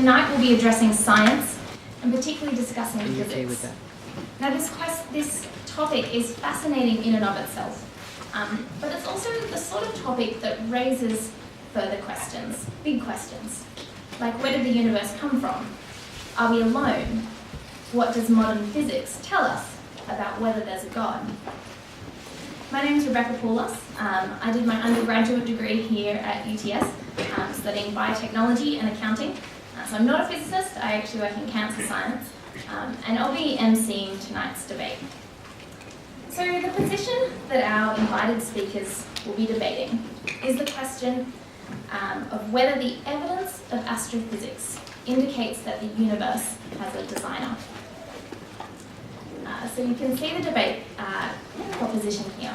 Tonight we'll be addressing science and particularly discussing physics. Okay with that? Now this topic is fascinating in and of itself, but it's also the sort of topic that raises further questions, big questions, like where did the universe come from? Are we alone? What does modern physics tell us about whether there's a God? My name is Rebecca Poulos. I did my undergraduate degree here at ITAS, studying biotechnology and accounting. So I'm not a physicist, I actually work in cancer science, and I'll be emceeing tonight's debate. So the position that our invited speakers will be debating is the question of whether the evidence of astrophysics indicates that the universe has a designer. So you can see the debate proposition here.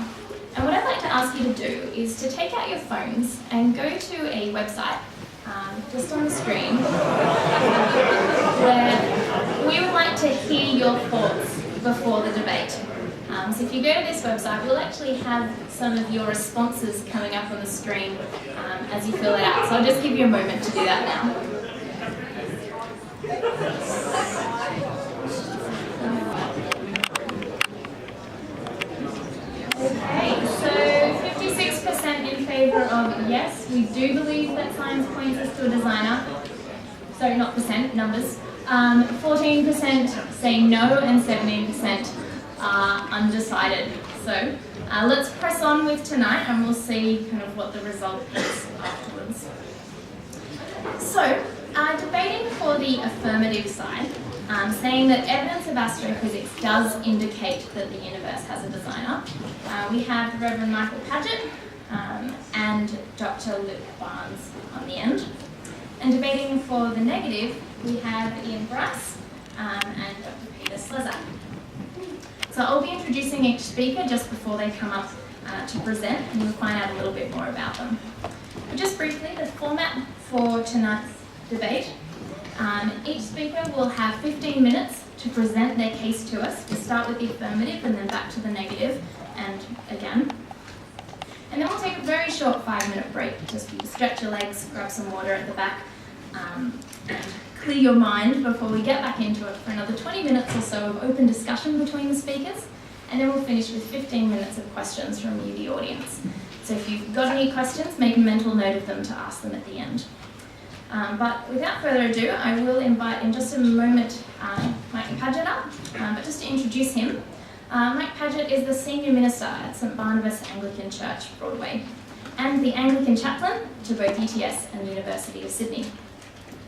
And what I'd like to ask you to do is to take out your phones and go to a website just on the screen where we would like to hear your thoughts before the debate. So if you go to this website, we'll actually have some of your responses coming up on the screen as you fill it out. So I'll just give you a moment to do that now. Okay, so 56% in favour of yes, we do believe that science points us to a designer. Sorry, not percent, numbers. 14% say no and 17% are undecided. So let's press on with tonight and we'll see kind of what the result is afterwards. So debating for the affirmative side, saying that evidence of astrophysics does indicate that the universe has a designer. We have Reverend Michael Paget and Dr. Luke Barnes on the end. And debating for the negative, we have Ian Bryce and Dr. Peter Slezak. So I'll be introducing each speaker just before they come up to present, and you'll find out a little bit more about them. But just briefly, the format for tonight's debate. Each speaker will have 15 minutes to present their case to us. We'll start with the affirmative and then back to the negative, and again. And then we'll take a very short 5-minute break, just for you to stretch your legs, grab some water at the back, and clear your mind before we get back into it for another 20 minutes or so of open discussion between the speakers. And then we'll finish with 15 minutes of questions from you, the audience. So if you've got any questions, make a mental note of them to ask them at the end. But without further ado, I will invite in just a moment Mike Paget up, but just to introduce him, Mike Paget is the Senior Minister at St Barnabas Anglican Church, Broadway, and the Anglican Chaplain to both ITAS and the University of Sydney.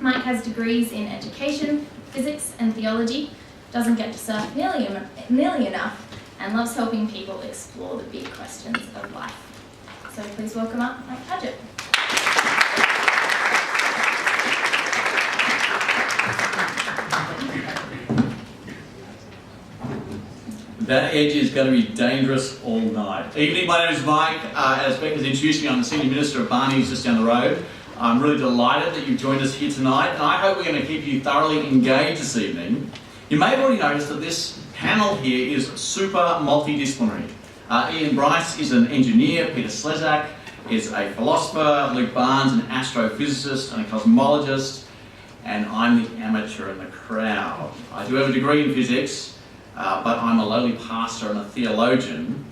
Mike has degrees in education, physics and theology, doesn't get to surf nearly enough, and loves helping people explore the big questions of life. So please welcome up Mike Paget. That edge is going to be dangerous all night. Evening, my name is Mike. As Becca's introduced me, I'm the Senior Minister of Barney's just down the road. I'm really delighted that you've joined us here tonight, and I hope we're going to keep you thoroughly engaged this evening. You may have already noticed that this panel here is super multidisciplinary. Ian Bryce is an engineer, Peter Slezak is a philosopher, Luke Barnes an astrophysicist and a cosmologist, and I'm the amateur in the crowd. I do have a degree in physics, but I'm a lowly pastor and a theologian.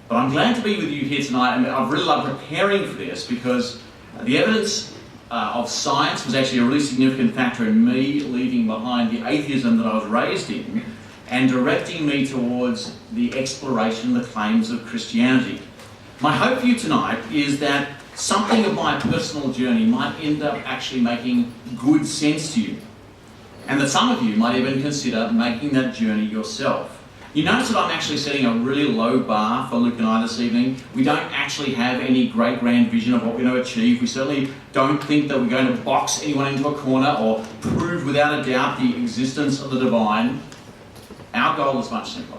But I'm glad to be with you here tonight, and I've really loved preparing for this because the evidence of science was actually a really significant factor in me leaving behind the atheism that I was raised in and directing me towards the exploration of the claims of Christianity. My hope for you tonight is that something of my personal journey might end up actually making good sense to you, and that some of you might even consider making that journey yourself. You notice that I'm actually setting a really low bar for Luke and I this evening. We don't actually have any great grand vision of what we're going to achieve. We certainly don't think that we're going to box anyone into a corner or prove without a doubt the existence of the divine. Our goal is much simpler.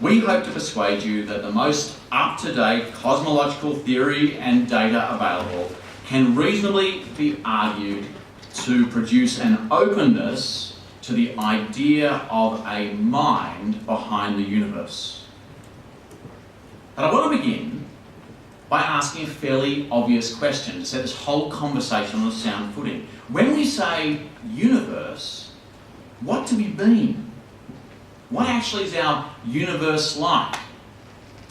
We hope to persuade you that the most up-to-date cosmological theory and data available can reasonably be argued to produce an openness to the idea of a mind behind the universe. But I want to begin by asking a fairly obvious question to set this whole conversation on a sound footing. When we say universe, what do we mean? What actually is our universe like?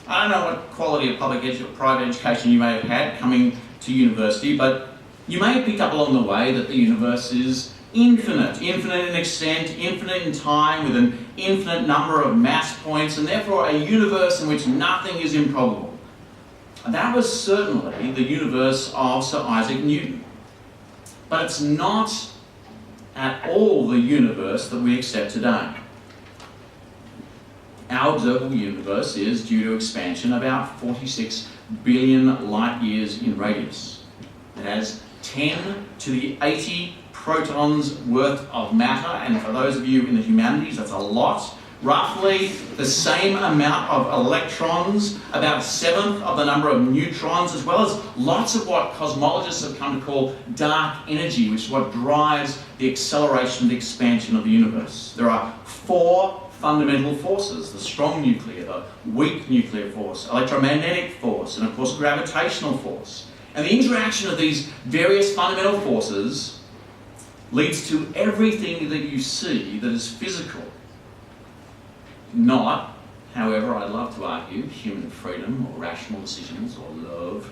I don't know what quality of private education you may have had coming to university, but you may have picked up along the way that the universe is infinite in extent, infinite in time, with an infinite number of mass points, and therefore a universe in which nothing is improbable. And that was certainly the universe of Sir Isaac Newton. But it's not at all the universe that we accept today. Our observable universe is, due to expansion, about 46 billion light years in radius. It has 10 to the 80 protons worth of matter, and for those of you in the humanities, that's a lot. Roughly the same amount of electrons, about a seventh of the number of neutrons, as well as lots of what cosmologists have come to call dark energy, which is what drives the acceleration of the expansion of the universe. There are 4 fundamental forces: the strong nuclear, the weak nuclear force, electromagnetic force, and of course gravitational force. And the interaction of these various fundamental forces leads to everything that you see that is physical. Not, however, I'd love to argue, human freedom or rational decisions or love,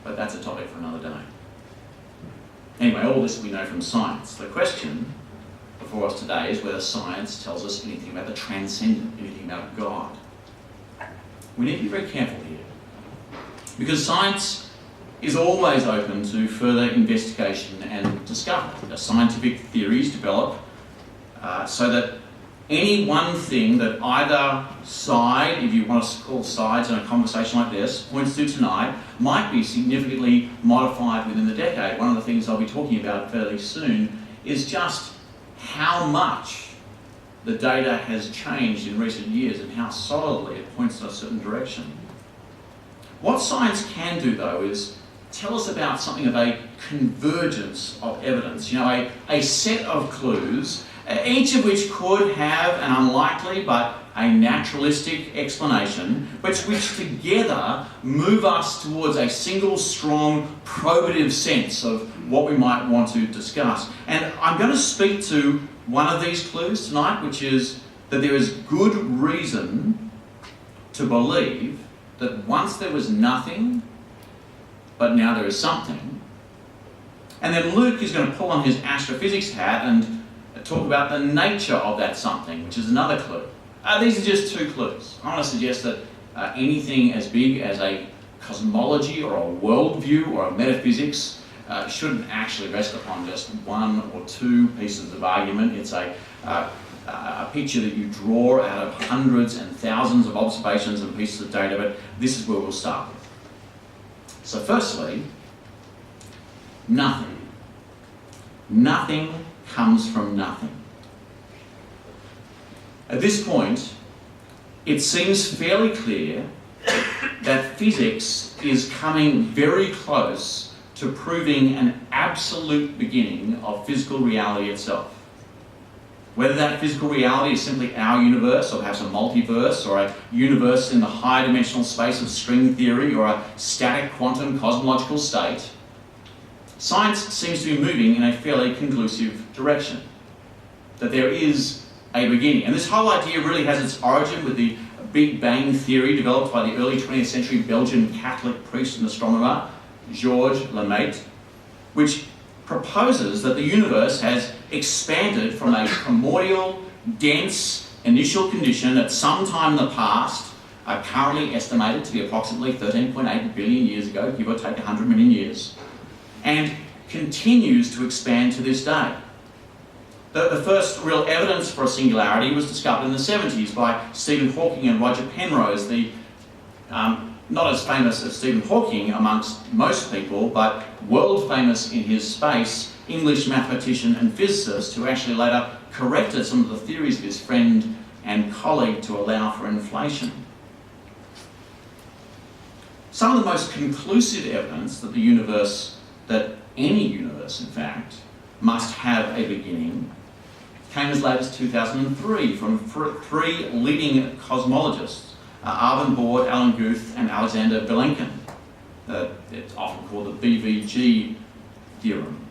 but that's a topic for another day. Anyway, all this we know from science. The question before us today is whether science tells us anything about the transcendent, anything about God. We need to be very careful here, because science is always open to further investigation and discovery. Scientific theories develop so that any one thing that either side, if you want to call sides in a conversation like this, points to tonight, might be significantly modified within the decade. One of the things I'll be talking about fairly soon is just how much the data has changed in recent years and how solidly it points in a certain direction. What science can do, though, is tell us about something of a convergence of evidence, a set of clues, each of which could have an unlikely but a naturalistic explanation, which together move us towards a single strong probative sense of what we might want to discuss. And I'm going to speak to one of these clues tonight, which is that there is good reason to believe that once there was nothing, but now there is something. And then Luke is going to pull on his astrophysics hat and talk about the nature of that something, which is another clue. These are just 2 clues. I want to suggest that anything as big as a cosmology or a worldview or a metaphysics shouldn't actually rest upon just 1 or 2 pieces of argument. It's a picture that you draw out of hundreds and thousands of observations and pieces of data, but this is where we'll start with. So firstly, nothing. Nothing comes from nothing. At this point, it seems fairly clear that physics is coming very close to proving an absolute beginning of physical reality itself. Whether that physical reality is simply our universe, or perhaps a multiverse, or a universe in the high dimensional space of string theory, or a static quantum cosmological state, science seems to be moving in a fairly conclusive direction. That there is a beginning. And this whole idea really has its origin with the Big Bang theory developed by the early 20th century Belgian Catholic priest and astronomer, Georges Lemaître, which proposes that the universe has expanded from a primordial, dense, initial condition at some time in the past, currently estimated to be approximately 13.8 billion years ago, give or take 100 million years, and continues to expand to this day. The first real evidence for a singularity was discovered in the 70s by Stephen Hawking and Roger Penrose, the not as famous as Stephen Hawking amongst most people, but world famous in his space, English mathematician and physicist, who actually later corrected some of the theories of his friend and colleague to allow for inflation. Some of the most conclusive evidence that the universe, that any universe in fact, must have a beginning, came as late as 2003 from 3 leading cosmologists, Arvin Bohr, Alan Guth and Alexander Vilenkin. it's often called the BVG theorem,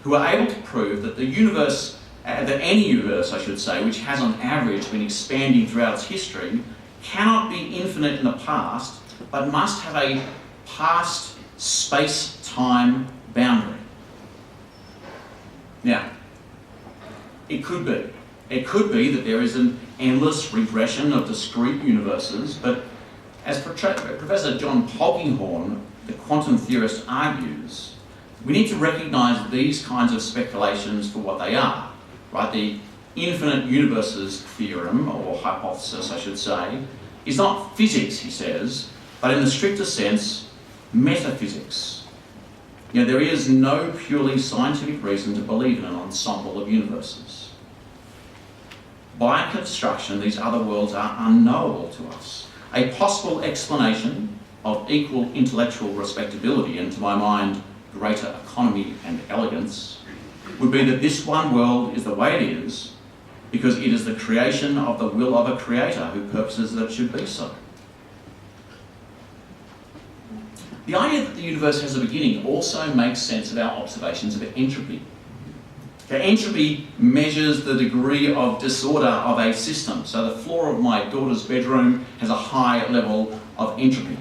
who are able to prove that the universe, that any universe, I should say, which has on average been expanding throughout its history, cannot be infinite in the past, but must have a past space-time boundary. Now, it could be. It could be that there is an endless regression of discrete universes, but as Professor John Polkinghorne, the quantum theorist, argues, we need to recognise these kinds of speculations for what they are, right? The infinite universes theorem, or hypothesis I should say, is not physics, he says, but in the strictest sense, metaphysics. You know, there is no purely scientific reason to believe in an ensemble of universes. By construction, these other worlds are unknowable to us. A possible explanation of equal intellectual respectability and, to my mind, greater economy and elegance would be that this one world is the way it is because it is the creation of the will of a creator who purposes that it should be so. The idea that the universe has a beginning also makes sense of our observations of entropy. Okay, entropy measures the degree of disorder of a system. So the floor of my daughter's bedroom has a high level of entropy.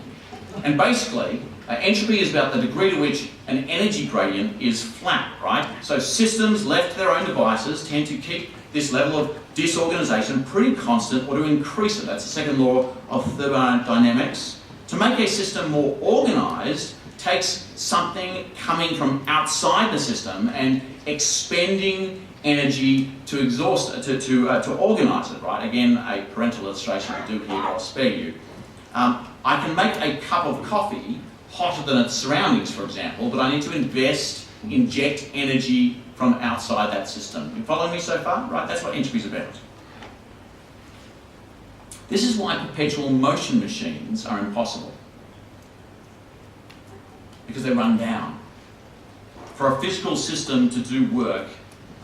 And basically, entropy is about the degree to which an energy gradient is flat, right? So systems left to their own devices tend to keep this level of disorganisation pretty constant or to increase it. That's the second law of thermodynamics. To make a system more organised takes something coming from outside the system and expending energy to exhaust it, to organise it, right? Again, a parental illustration to do here, but I'll spare you. I can make a cup of coffee hotter than its surroundings, for example, but I need to inject energy from outside that system. You following me so far? Right, that's what entropy is about. This is why perpetual motion machines are impossible. Because they run down. For a physical system to do work,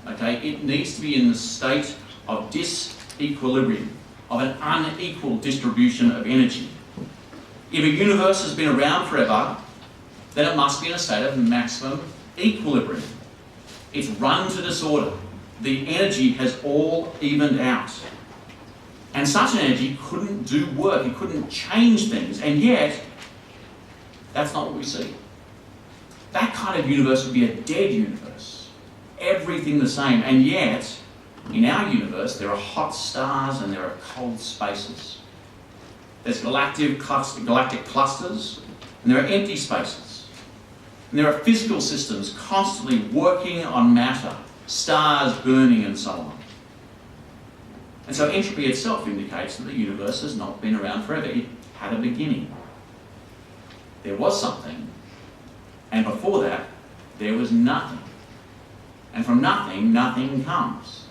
okay, it needs to be in the state of disequilibrium, of an unequal distribution of energy. If a universe has been around forever, then it must be in a state of maximum equilibrium. It's run to disorder. The energy has all evened out. And such an energy couldn't do work, it couldn't change things, and yet, that's not what we see. That kind of universe would be a dead universe. Everything the same, and yet, in our universe, there are hot stars and there are cold spaces. There's galactic clusters, and there are empty spaces. And there are physical systems constantly working on matter, stars burning and so on. And so entropy itself indicates that the universe has not been around forever. It had a beginning. There was something, and before that, there was nothing. And from nothing, nothing comes.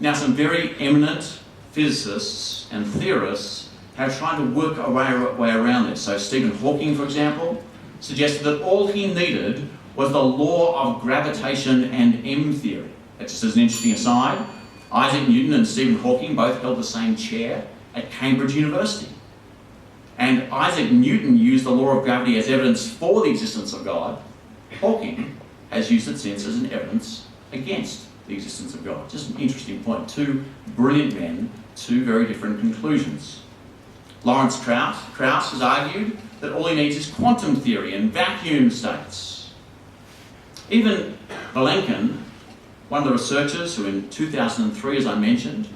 Now, some very eminent physicists and theorists have tried to work a way around this. So Stephen Hawking, for example, suggested that all he needed was the law of gravitation and M theory. That's just as an interesting aside. Isaac Newton and Stephen Hawking both held the same chair at Cambridge University. And Isaac Newton used the law of gravity as evidence for the existence of God. Hawking has used it since as an evidence against the existence of God. Just an interesting point. Two brilliant men, two very different conclusions. Lawrence Krauss has argued that all he needs is quantum theory and vacuum states. Even Vilenkin, one of the researchers who in 2003, as I mentioned,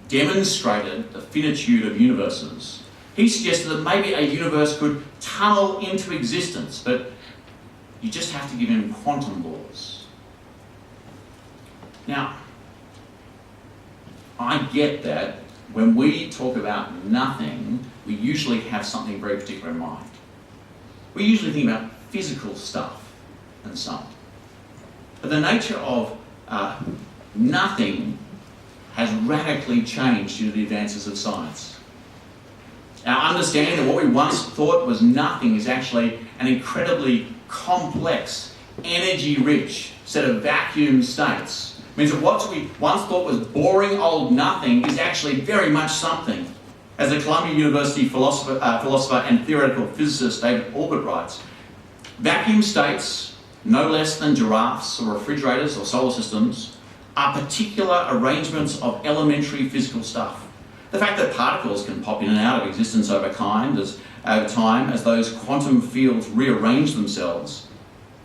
demonstrated the finitude of universes, he suggested that maybe a universe could tunnel into existence, but you just have to give him quantum laws. Now, I get that when we talk about nothing, we usually have something very particular in mind. We usually think about physical stuff and so on. But the nature of nothing has radically changed due to the advances of science. Our understanding of what we once thought was nothing is actually an incredibly complex, energy-rich set of vacuum states. It means that what we once thought was boring old nothing is actually very much something. As the Columbia University philosopher and theoretical physicist David Albert writes, vacuum states, no less than giraffes or refrigerators or solar systems, are particular arrangements of elementary physical stuff. The fact that particles can pop in and out of existence over time as those quantum fields rearrange themselves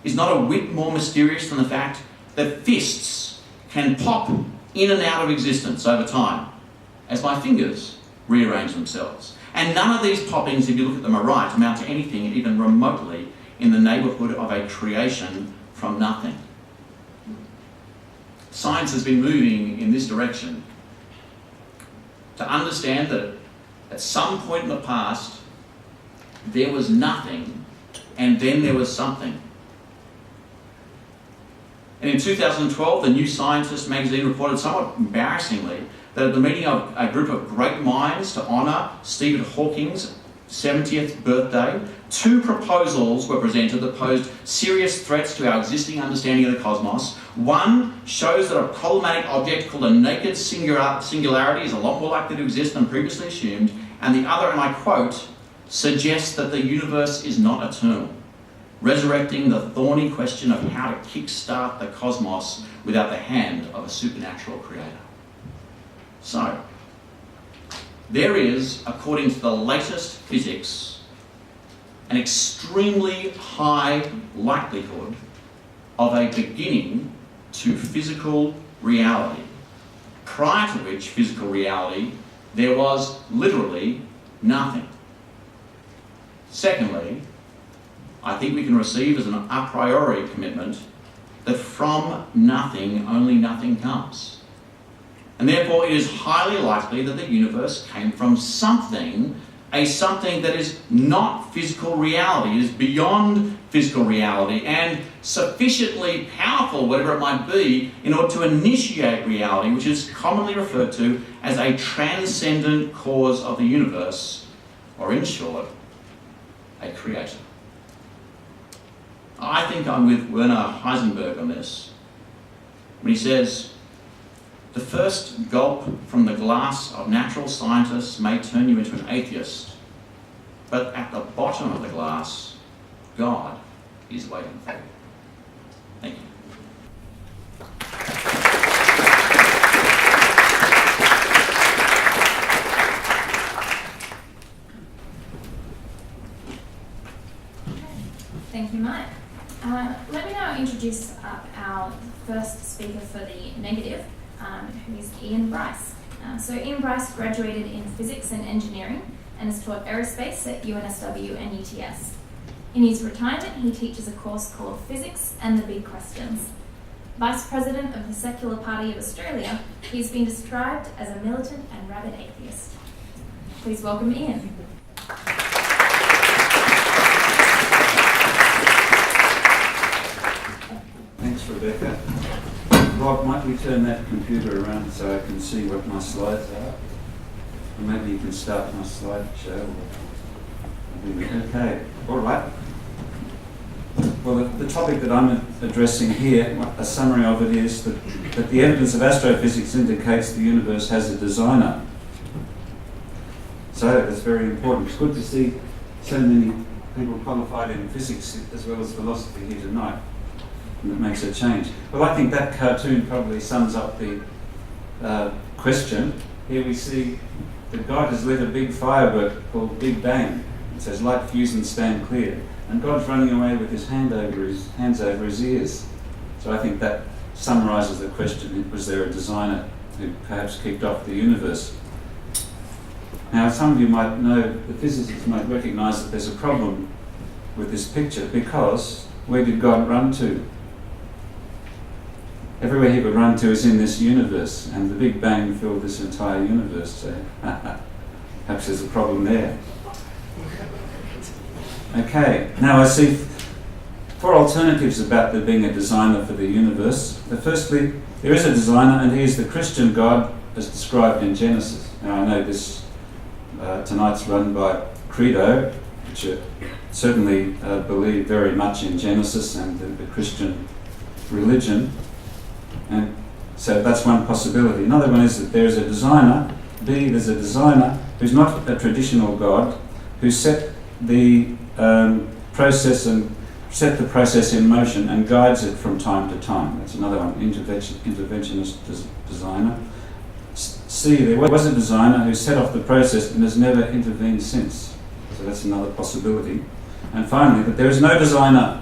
is not a whit more mysterious than the fact that fists can pop in and out of existence over time as my fingers rearrange themselves. And none of these poppings, if you look at them aright, amount to anything even remotely in the neighbourhood of a creation from nothing. Science has been moving in this direction to understand that at some point in the past there was nothing and then there was something. And in 2012, the New Scientist magazine reported somewhat embarrassingly that at the meeting of a group of great minds to honour Stephen Hawking's 70th birthday, 2 proposals were presented that posed serious threats to our existing understanding of the cosmos. One shows that a problematic object called a naked singularity is a lot more likely to exist than previously assumed, and the other, and I quote, suggests that the universe is not eternal, resurrecting the thorny question of how to kickstart the cosmos without the hand of a supernatural creator. So, there is, according to the latest physics, an extremely high likelihood of a beginning to physical reality, prior to which physical reality there was literally nothing. Secondly, I think we can receive as an a priori commitment that from nothing only nothing comes. And therefore it is highly likely that the universe came from something, a something that is not physical reality, is beyond physical reality and sufficiently powerful, whatever it might be, in order to initiate reality, which is commonly referred to as a transcendent cause of the universe, or in short, a creator. I think I'm with Werner Heisenberg on this, when he says, the first gulp from the glass of natural scientists may turn you into an atheist, but at the bottom of the glass, God is waiting for you. Thank you. Thank you, Mike. Let me now introduce our first speaker for the negative, who is Ian Bryce. So Ian Bryce graduated in physics and engineering and has taught aerospace at UNSW and ITAS. In his retirement, he teaches a course called Physics and the Big Questions. Vice President of the Secular Party of Australia, he's been described as a militant and rabid atheist. Please welcome Ian. Thanks, Rebecca. Rob, might we turn that computer around so I can see what my slides are? Or maybe you can start my slideshow. Okay, all right. Well, the topic that I'm addressing here, a summary of it is that the evidence of astrophysics indicates the universe has a designer. So that's very important. It's good to see so many people qualified in physics as well as philosophy here tonight. And it makes a change. Well, I think that cartoon probably sums up the question. Here we see that God has lit a big firework called Big Bang. It says, light fuse and stand clear. And God's running away with his hands over his ears. So I think that summarises the question, was there a designer who perhaps kicked off the universe? Now, some of you might know, the physicists might recognise that there's a problem with this picture, because where did God run to? Everywhere he could run to is in this universe, and the Big Bang filled this entire universe, so perhaps there's a problem there. Okay, now I see 4 alternatives about there being a designer for the universe. Firstly, there is a designer, and he is the Christian God as described in Genesis. Now I know this tonight's run by Credo, which certainly believe very much in Genesis and the Christian religion. And so that's one possibility. Another one is that there is a designer. B, there's a designer, who's not a traditional God, who set the process in motion and guides it from time to time. That's another one, interventionist designer. C, there was a designer who set off the process and has never intervened since. So that's another possibility. And finally, that there is no designer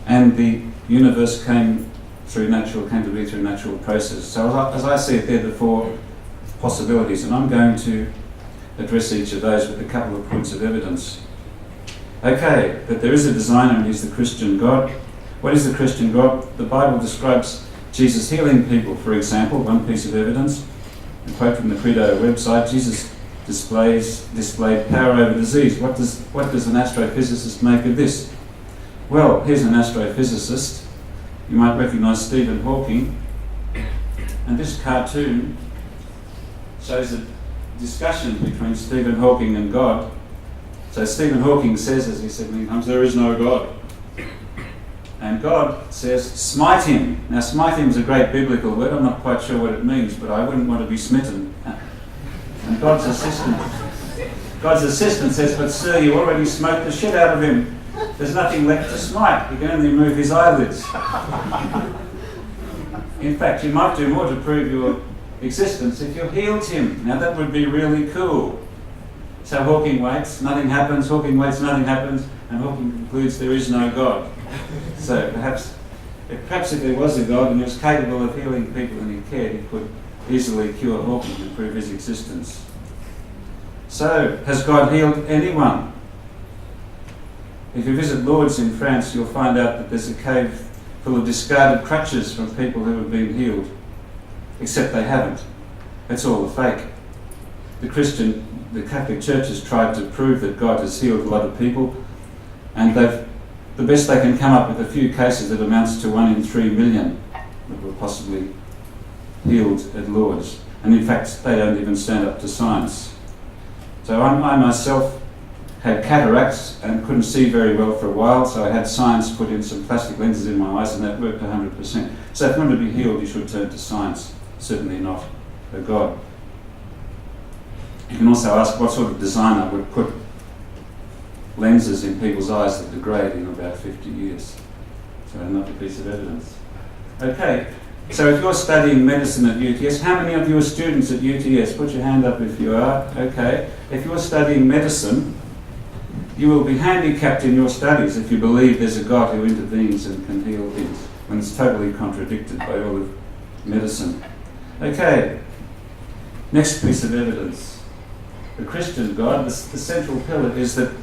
and the universe came to be through natural process. So as I see it, they're the four possibilities, and I'm going to address each of those with a couple of points of evidence. Okay, that there is a designer and he's the Christian God. What is the Christian God? The Bible describes Jesus healing people, for example, one piece of evidence. A quote from the Credo website, Jesus displayed power over disease. What does an astrophysicist make of this? Well, here's an astrophysicist. You might recognise Stephen Hawking. And this cartoon shows a discussion between Stephen Hawking and God. So Stephen Hawking says, as he said many times, there is no God. And God says, smite him. Now, smite him is a great biblical word. I'm not quite sure what it means, but I wouldn't want to be smitten. And God's assistant says, but sir, you already smote the shit out of him. There's nothing left to smite. He can only move his eyelids. In fact, you might do more to prove your existence if you healed him. Now, that would be really cool. So Hawking waits, nothing happens. Hawking waits, nothing happens. And Hawking concludes there is no God. So perhaps if there was a God and he was capable of healing people and he cared, he could easily cure Hawking and prove his existence. So, has God healed anyone? If you visit Lourdes in France, you'll find out that there's a cave full of discarded crutches from people who have been healed, except they haven't. It's all a fake. The Catholic Church has tried to prove that God has healed a lot of people, and the best they can come up with a few cases that amounts to 1 in 3 million that were possibly healed at Lourdes. And in fact, they don't even stand up to science. So I myself had cataracts and couldn't see very well for a while, so I had science put in some plastic lenses in my eyes, and that worked 100%. So if you want to be healed, you should turn to science, certainly not a God. You can also ask what sort of designer would put lenses in people's eyes that degrade in about 50 years. So another piece of evidence. Okay, so if you're studying medicine at UTS, how many of you are students at UTS? Put your hand up if you are. Okay, if you're studying medicine, you will be handicapped in your studies if you believe there's a God who intervenes and can heal things, when it's totally contradicted by all of medicine. Okay, next piece of evidence. The Christian God, the central pillar is that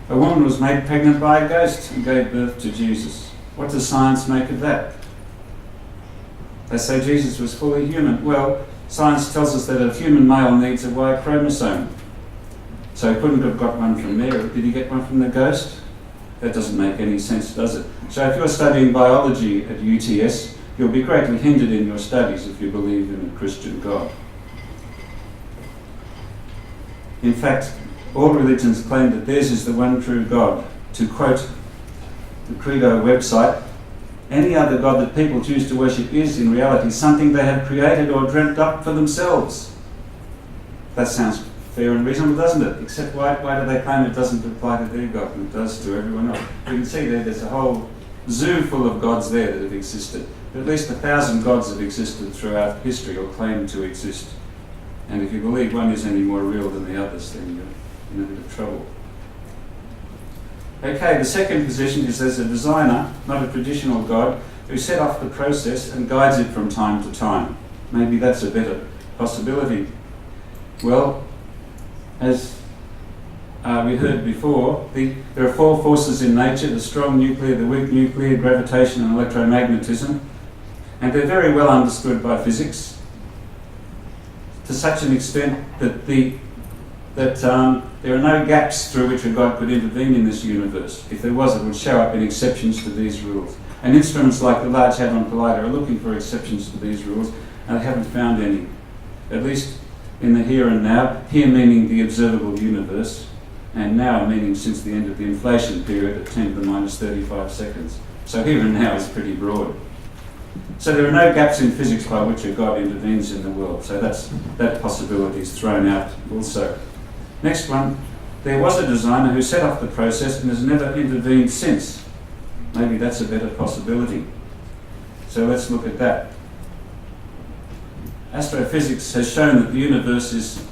a woman was made pregnant by a ghost and gave birth to Jesus. What does science make of that? They say Jesus was fully human. Well, science tells us that a human male needs a Y chromosome. So he couldn't have got one from there. Did he get one from the ghost? That doesn't make any sense, does it? So if you're studying biology at UTS, you'll be greatly hindered in your studies if you believe in a Christian God. In fact, all religions claim that theirs is the one true God. To quote the Credo website, any other God that people choose to worship is, in reality, something they have created or dreamt up for themselves. That sounds fair and reasonable, doesn't it? Except why do they claim it doesn't apply to their God and it does to everyone else? You can see there's a whole zoo full of gods there that have existed. But at least 1,000 gods have existed throughout history or claim to exist. And if you believe one is any more real than the others, then you're in a bit of trouble. Okay, the second position is there's a designer, not a traditional God, who set off the process and guides it from time to time. Maybe that's a better possibility. Well, as we heard before, there are 4 forces in nature: the strong nuclear, the weak nuclear, gravitation and electromagnetism. And they're very well understood by physics, to such an extent that there are no gaps through which a God could intervene in this universe. If there was, it would show up in exceptions to these rules. And instruments like the Large Hadron Collider are looking for exceptions to these rules, and they haven't found any. At least in the here and now, here meaning the observable universe, and now meaning since the end of the inflation period at 10 to the minus 35 seconds. So here and now is pretty broad. So there are no gaps in physics by which a God intervenes in the world. So that possibility is thrown out also. Next one, there was a designer who set off the process and has never intervened since. Maybe that's a better possibility. So let's look at that. Astrophysics has shown that the universe is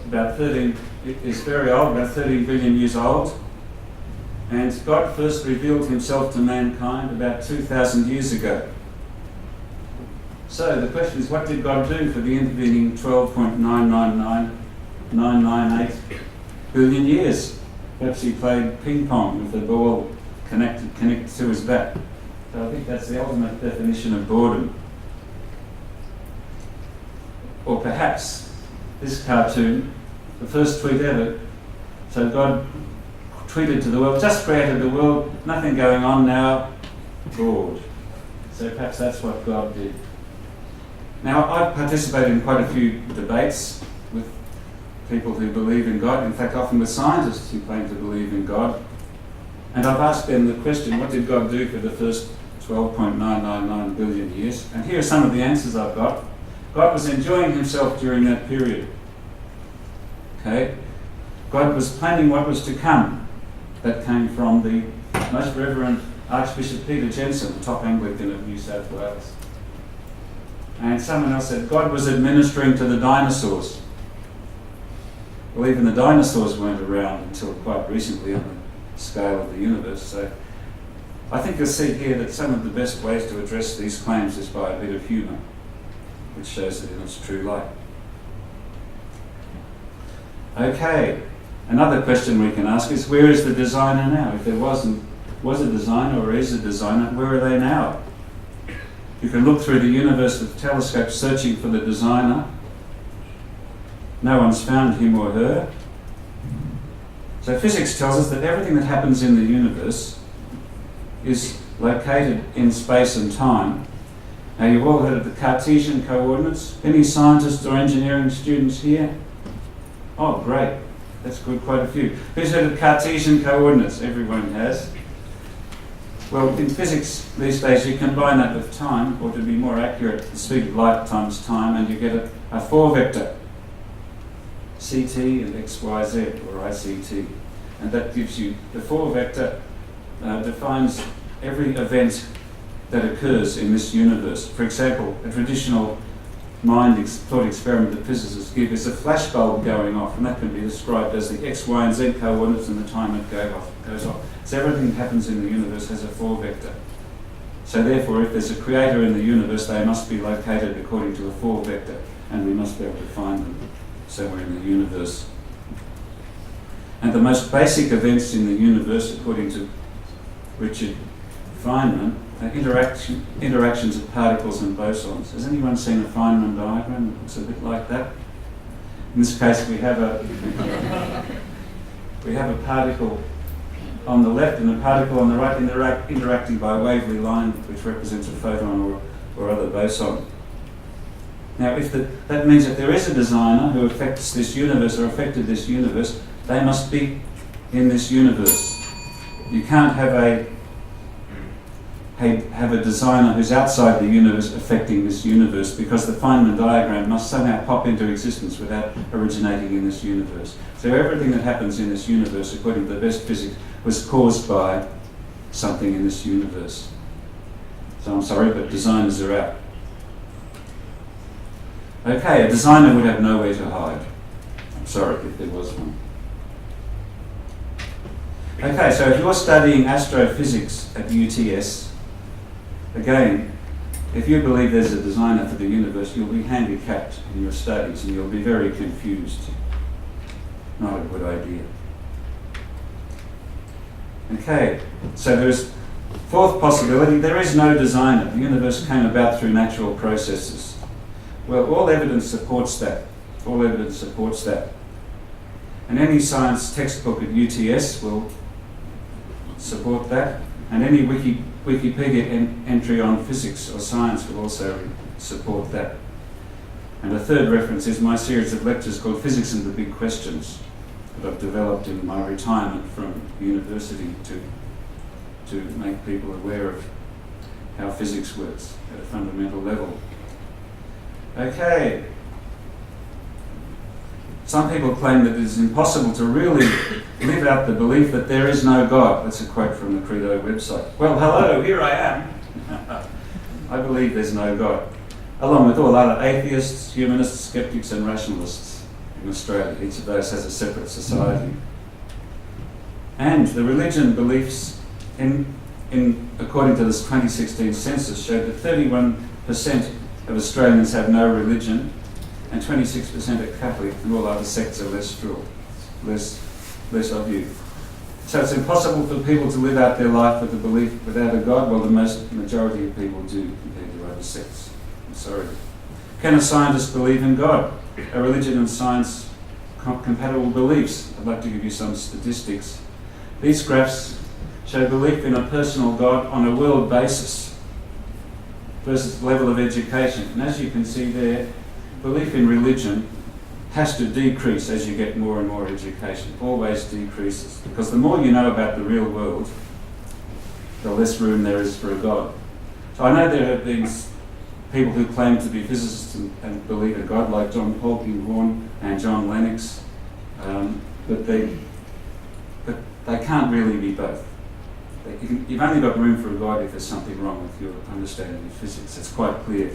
very old, about 13 billion years old. And God first revealed himself to mankind about 2,000 years ago. So the question is, what did God do for the intervening 12.999998 billion years? Perhaps he played ping pong with the ball connected to his bat. So I think that's the ultimate definition of boredom. Or perhaps this cartoon, the first tweet ever. So God tweeted to the world, just created the world, nothing going on now, bored. So perhaps that's what God did. Now, I've participated in quite a few debates with people who believe in God, in fact often with scientists who claim to believe in God. And I've asked them the question, what did God do for the first 12.999 billion years? And here are some of the answers I've got. God was enjoying himself during that period. Okay? God was planning what was to come. That came from the Most Reverend Archbishop Peter Jensen, top Anglican of New South Wales. And someone else said God was administering to the dinosaurs. Well, even the dinosaurs weren't around until quite recently on the scale of the universe. So I think you'll see here that some of the best ways to address these claims is by a bit of humour, which shows it in its true light. Okay, another question we can ask is, where is the designer now? If there was a designer or is a designer, where are they now? You can look through the universe with telescopes searching for the designer. No one's found him or her. So physics tells us that everything that happens in the universe is located in space and time. Now, you've all heard of the Cartesian coordinates. Any scientists or engineering students here? Oh, great. That's good, quite a few. Who's heard of Cartesian coordinates? Everyone has. Well, in physics these days you combine that with time, or to be more accurate, the speed of light times time, and you get a 4-vector. CT and XYZ, or ICT. And that gives you, the 4-vector defines every event that occurs in this universe. For example, a traditional thought experiment that physicists give is a flashbulb going off, and that can be described as the X, Y, and Z coordinates and the time it goes off. So everything that happens in the universe has a 4-vector. So therefore, if there's a creator in the universe, they must be located according to a 4-vector, and we must be able to find them somewhere in the universe. And the most basic events in the universe, according to Richard Feynman, are interactions of particles and bosons. Has anyone seen a Feynman diagram? It looks a bit like that. In this case, we have a particle on the left and a particle on the right interacting by a wavy line, which represents a photon or other boson. Now, that means if there is a designer who affects this universe or affected this universe, they must be in this universe. You can't have a designer who's outside the universe affecting this universe, because the Feynman diagram must somehow pop into existence without originating in this universe. So everything that happens in this universe, according to the best physics, was caused by something in this universe. So I'm sorry, but designers are out. Okay, a designer would have nowhere to hide. I'm sorry if there was one. Okay, so if you're studying astrophysics at UTS, again, if you believe there's a designer for the universe, you'll be handicapped in your studies and you'll be very confused. Not a good idea. Okay, so there's fourth possibility, there is no designer. The universe came about through natural processes. Well, all evidence supports that. All evidence supports that. And any science textbook at UTS will support that. And any Wikipedia entry on physics or science will also support that. And a third reference is my series of lectures called Physics and the Big Questions, that I've developed in my retirement from university to make people aware of how physics works at a fundamental level. Okay. Some people claim that it is impossible to really live out the belief that there is no God. That's a quote from the Credo website. Well, hello, here I am. I believe there's no God, along with all other atheists, humanists, skeptics and rationalists in Australia. Each of those has a separate society. And the religion beliefs, according to this 2016 census, showed that 31% of Australians have no religion and 26% are Catholic, and all other sects are less of you. So it's impossible for people to live out their life with a belief without a God. Well, the majority of people do compared to other sects. I'm sorry. Can a scientist believe in God? Are religion and science compatible beliefs? I'd like to give you some statistics. These graphs show belief in a personal God on a world basis versus level of education. And as you can see there, belief in religion has to decrease as you get more and more education. Always decreases, because the more you know about the real world, the less room there is for a God. So I know there have been people who claim to be physicists and believe in God, like John Polkinghorne and John Lennox, but they can't really be both. You've only got room for a God if there's something wrong with your understanding of physics. It's quite clear.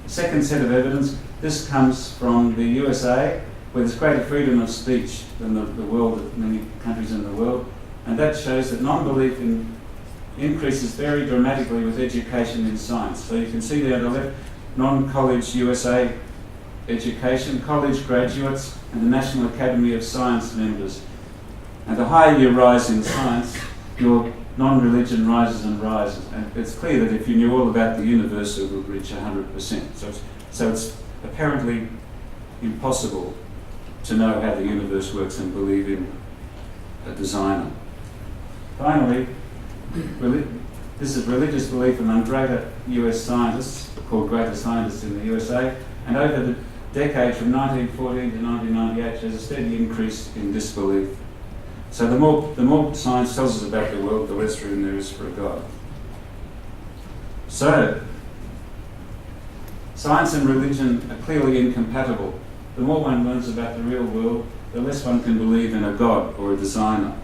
The second set of evidence, this comes from the USA, where there's greater freedom of speech than the world, many countries in the world, and that shows that non-belief increases very dramatically with education in science. So you can see there on the left, non-college USA education, college graduates, and the National Academy of Science members. And the higher you rise in science, your non-religion rises and rises. And it's clear that if you knew all about the universe, it would reach 100%. So it's apparently impossible to know how the universe works and believe in a designer. Finally, this is religious belief among greater US scientists, called greater scientists in the USA, and over the decade from 1914 to 1998, there's a steady increase in disbelief. So the more science tells us about the world, the less room there is for a God. So, science and religion are clearly incompatible. The more one learns about the real world, the less one can believe in a God or a designer.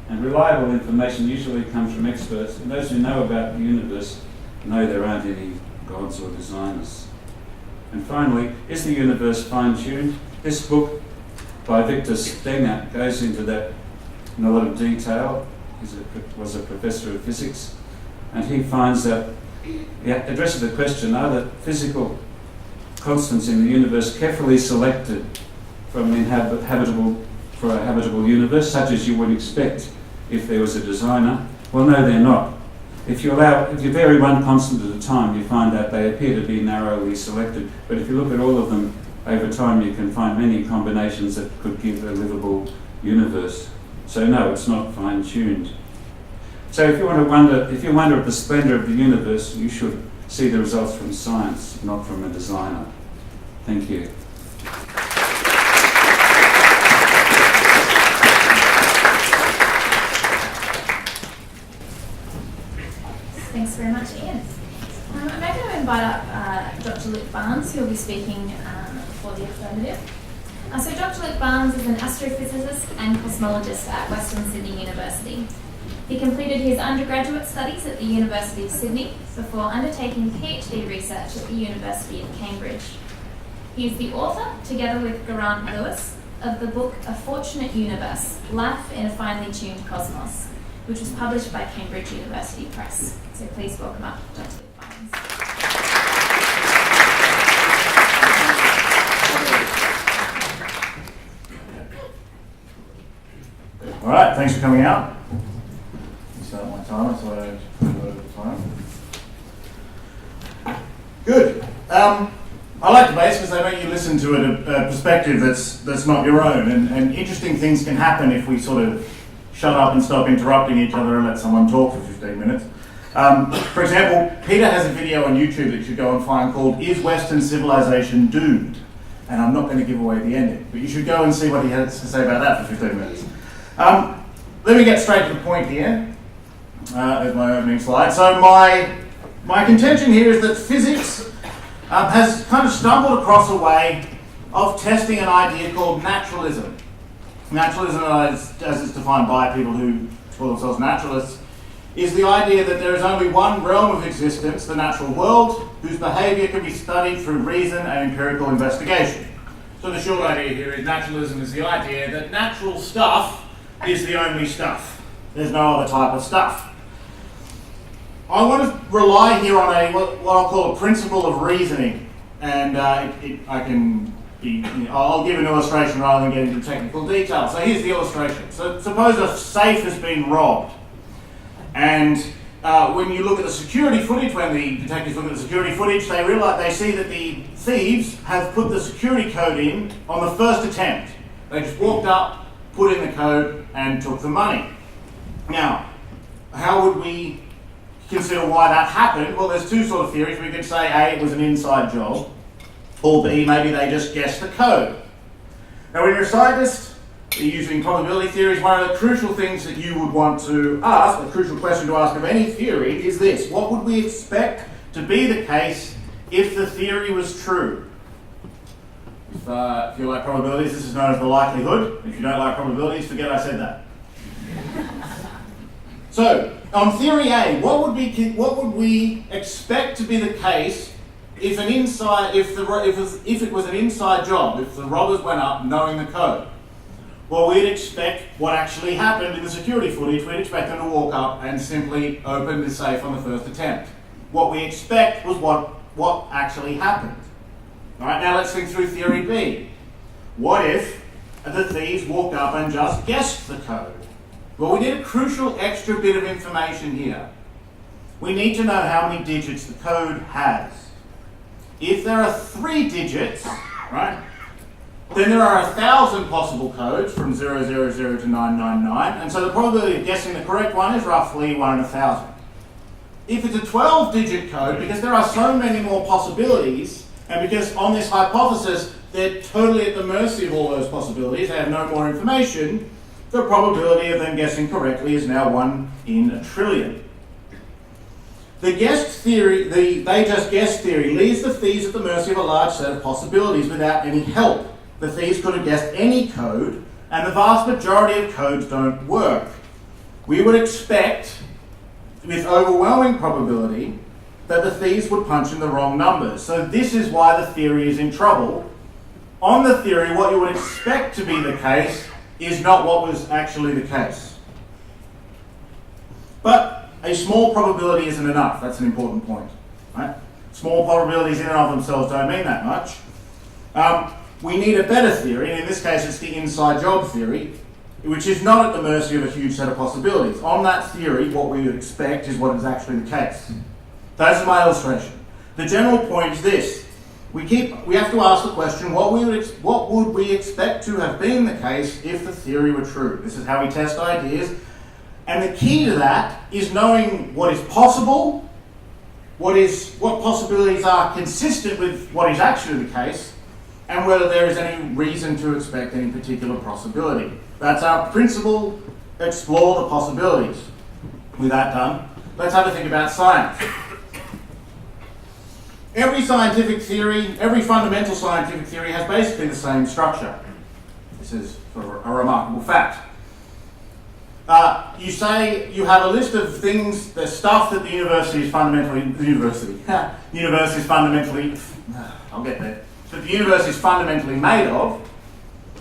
And reliable information usually comes from experts, and those who know about the universe know there aren't any gods or designers. And finally, is the universe fine-tuned? This book by Victor Stenger goes into that in a lot of detail. He was a professor of physics, and he finds that he addresses the question, are the physical constants in the universe carefully selected from a habitable universe, such as you would expect if there was a designer? Well, no, they're not. If you vary one constant at a time, you find that they appear to be narrowly selected. But if you look at all of them over time, you can find many combinations that could give a livable universe. So no, it's not fine-tuned. So if you wonder at the splendour of the universe, you should see the results from science, not from a designer. Thank you. Thanks very much, Ian. I'm now going to invite up Dr. Luke Barnes, who will be speaking for the affirmative. So Dr. Luke Barnes is an astrophysicist and cosmologist at Western Sydney University. He completed his undergraduate studies at the University of Sydney before undertaking PhD research at the University of Cambridge. He is the author, together with Geraint Lewis, of the book A Fortunate Universe, Life in a Finely Tuned Cosmos, which was published by Cambridge University Press. So please welcome up Dr. Luke Barnes. All right, thanks for coming out. Start my timer so I don't run over the time. Good. I like debates because they make you listen to a perspective that's not your own, and interesting things can happen if we sort of shut up and stop interrupting each other and let someone talk for 15 minutes. For example, Peter has a video on YouTube that you should go and find called Is Western Civilization Doomed? And I'm not going to give away the ending, but you should go and see what he has to say about that for 15 minutes. Let me get straight to the point here. There's my opening slide. So my contention here is that physics has kind of stumbled across a way of testing an idea called naturalism. Naturalism, as it's defined by people who call themselves naturalists, is the idea that there is only one realm of existence, the natural world, whose behaviour can be studied through reason and empirical investigation. So the short idea here is naturalism is the idea that natural stuff is the only stuff. There's no other type of stuff. I want to rely here on what I'll call a principle of reasoning, and I'll give an illustration rather than get into technical detail. So here's the illustration. So suppose a safe has been robbed, and when you look at the security footage, when the detectives look at the security footage, they see that the thieves have put the security code in on the first attempt. They just walked up, put in the code, and took the money. Now, how would we consider why that happened? Well, there's two sort of theories. We could say A, it was an inside job, or B, maybe they just guessed the code. Now, when you're a scientist, using probability theories, one of the crucial things that you would want to ask, the crucial question to ask of any theory is this: what would we expect to be the case if the theory was true? If you like probabilities, this is known as the likelihood. If you don't like probabilities, forget I said that. So, on theory A, what would we expect to be the case if it was an inside job, if the robbers went up knowing the code? Well, we'd expect what actually happened in the security footage. We'd expect them to walk up and simply open the safe on the first attempt. What we expect was what actually happened. All right, now let's think through theory B. What if the thieves walked up and just guessed the code? Well, we need a crucial extra bit of information here. We need to know how many digits the code has. If there are 3 digits, right, then there are 1,000 possible codes from 000 to 999, and so the probability of guessing the correct one is roughly 1 in 1,000. If it's a 12-digit code, because there are so many more possibilities, and because on this hypothesis they're totally at the mercy of all those possibilities, they have no more information, the probability of them guessing correctly is now 1 in a trillion. The guessed theory, the they just guessed theory, leaves the thieves at the mercy of a large set of possibilities without any help. The thieves could have guessed any code, and the vast majority of codes don't work. We would expect, with overwhelming probability, that the thieves would punch in the wrong numbers. So this is why the theory is in trouble. On the theory, what you would expect to be the case is not what was actually the case. But a small probability isn't enough. That's an important point. Right? Small probabilities in and of themselves don't mean that much. We need a better theory, and in this case it's the inside job theory, which is not at the mercy of a huge set of possibilities. On that theory, what we would expect is what is actually the case. That's my illustration. The general point is this. We have to ask the question, what would we expect to have been the case if the theory were true? This is how we test ideas. And the key to that is knowing what is possible, what possibilities are consistent with what is actually the case, and whether there is any reason to expect any particular possibility. That's our principle, explore the possibilities. With that done, let's have a think about science. Every scientific theory, every fundamental scientific theory has basically the same structure. This is sort of a remarkable fact. You say you have a list of things, the stuff that the universe is fundamentally made of.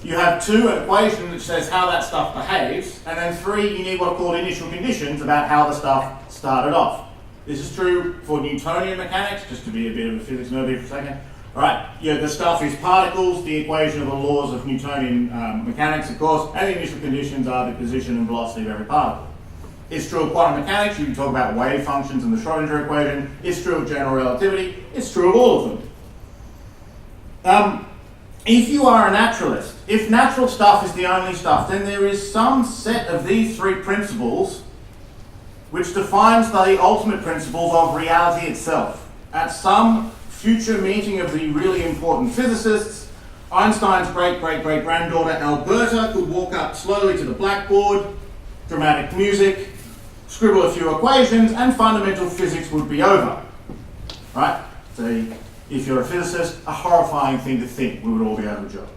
You have 2, an equation which says how that stuff behaves, and then 3, you need what are called initial conditions about how the stuff started off. This is true for Newtonian mechanics, just to be a bit of a physics nerd here for a second. All right, the stuff is particles, the equation of the laws of Newtonian mechanics, of course, and the initial conditions are the position and velocity of every particle. It's true of quantum mechanics, you can talk about wave functions and the Schrodinger equation. It's true of general relativity, it's true of all of them. If you are a naturalist, if natural stuff is the only stuff, then there is some set of these 3 principles which defines the ultimate principles of reality itself. At some future meeting of the really important physicists, Einstein's great-great-great-granddaughter Alberta could walk up slowly to the blackboard, dramatic music, scribble a few equations, and fundamental physics would be over. Right? So if you're a physicist, a horrifying thing to think we would all be out of a job.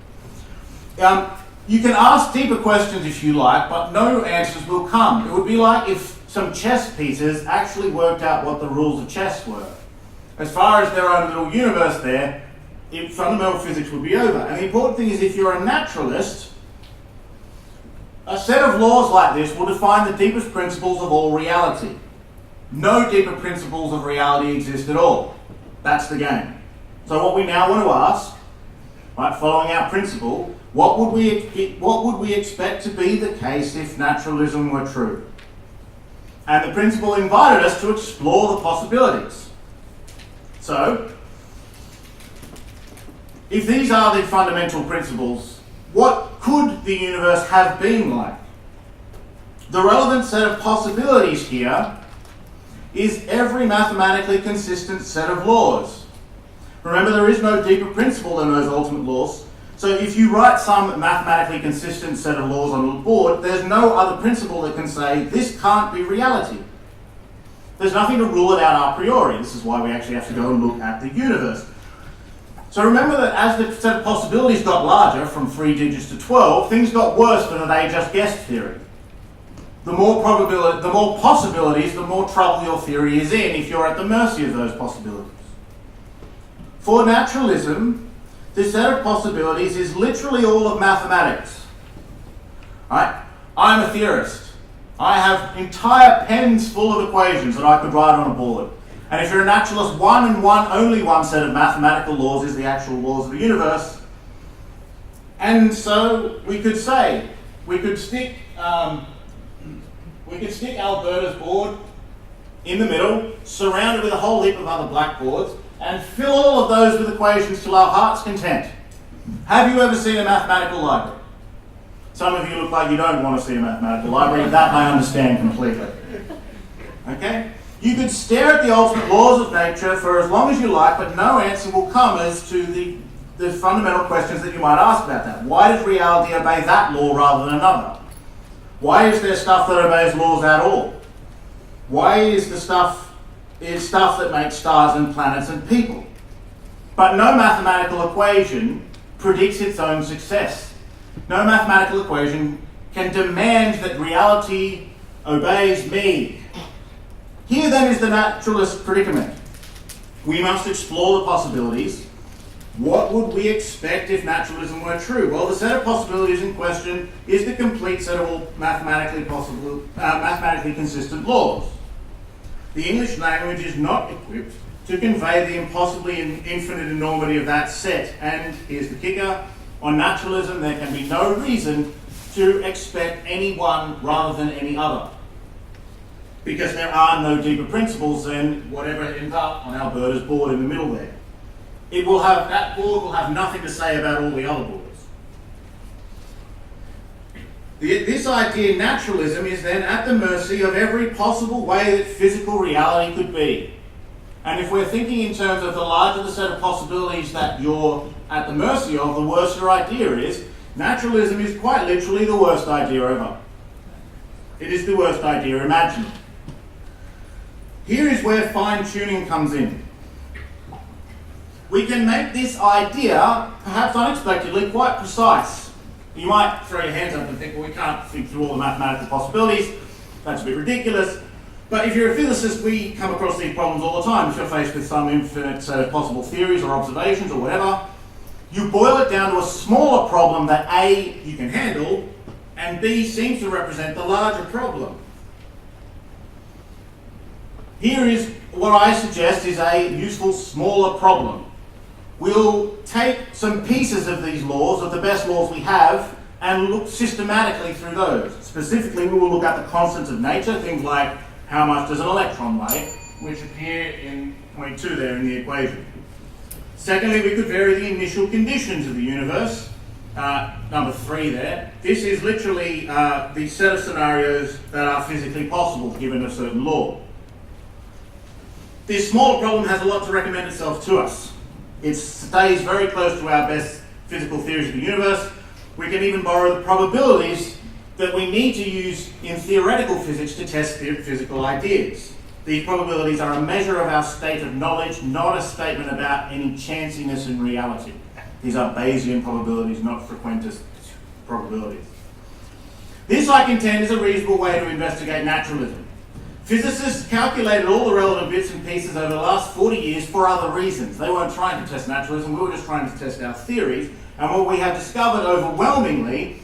You can ask deeper questions if you like, but no answers will come. It would be like if some chess pieces actually worked out what the rules of chess were. As far as their own little universe there, fundamental physics would be over. And the important thing is, if you're a naturalist, a set of laws like this will define the deepest principles of all reality. No deeper principles of reality exist at all. That's the game. So what we now want to ask, right, following our principle, what would we expect to be the case if naturalism were true? And the principle invited us to explore the possibilities. So, if these are the fundamental principles, what could the universe have been like? The relevant set of possibilities here is every mathematically consistent set of laws. Remember, there is no deeper principle than those ultimate laws. So if you write some mathematically consistent set of laws on a board, there's no other principle that can say this can't be reality. There's nothing to rule it out a priori. This is why we actually have to go and look at the universe. So remember that as the set of possibilities got larger, from 3 digits to 12, things got worse for the they just guessed theory. The more possibilities, the more trouble your theory is in if you're at the mercy of those possibilities. For naturalism, this set of possibilities is literally all of mathematics. Right? I'm a theorist. I have entire pens full of equations that I could write on a board. And if you're a naturalist, only one set of mathematical laws is the actual laws of the universe. And so we could say, we could stick Alberta's board in the middle, surrounded with a whole heap of other blackboards, and fill all of those with equations till our heart's content. Have you ever seen a mathematical library? Some of you look like you don't want to see a mathematical library. That I understand completely. Okay? You could stare at the ultimate laws of nature for as long as you like, but no answer will come as to the fundamental questions that you might ask about that. Why does reality obey that law rather than another? Why is there stuff that obeys laws at all? Why is stuff that makes stars and planets and people? But no mathematical equation predicts its own success. No mathematical equation can demand that reality obeys me. Here then is the naturalist predicament. We must explore the possibilities. What would we expect if naturalism were true? Well, the set of possibilities in question is the complete set of all mathematically consistent laws. The English language is not equipped to convey the impossibly infinite enormity of that set. And here's the kicker. On naturalism, there can be no reason to expect any one rather than any other, because there are no deeper principles than whatever ends up on Alberta's board in the middle there. That board will have nothing to say about all the other boards. This idea, naturalism, is then at the mercy of every possible way that physical reality could be. And if we're thinking in terms of the larger the set of possibilities that you're at the mercy of, the worse your idea is. Naturalism is quite literally the worst idea ever. It is the worst idea imaginable. Here is where fine-tuning comes in. We can make this idea, perhaps unexpectedly, quite precise. You might throw your hands up and think, well, we can't think through all the mathematical possibilities. That's a bit ridiculous. But if you're a physicist, we come across these problems all the time. If you're faced with some infinite set of possible theories or observations or whatever, you boil it down to a smaller problem that A, you can handle, and B, seems to represent the larger problem. Here is what I suggest is a useful smaller problem. We'll take some pieces of these laws, of the best laws we have, and look systematically through those. Specifically, we will look at the constants of nature, things like how much does an electron weigh, which appear in point 2 there in the equation. Secondly, we could vary the initial conditions of the universe, number 3 there. This is literally the set of scenarios that are physically possible given a certain law. This smaller problem has a lot to recommend itself to us. It stays very close to our best physical theories of the universe. We can even borrow the probabilities that we need to use in theoretical physics to test physical ideas. These probabilities are a measure of our state of knowledge, not a statement about any chanciness in reality. These are Bayesian probabilities, not frequentist probabilities. This, I contend, is a reasonable way to investigate naturalism. Physicists calculated all the relevant bits and pieces over the last 40 years for other reasons. They weren't trying to test naturalism, we were just trying to test our theories. And what we have discovered overwhelmingly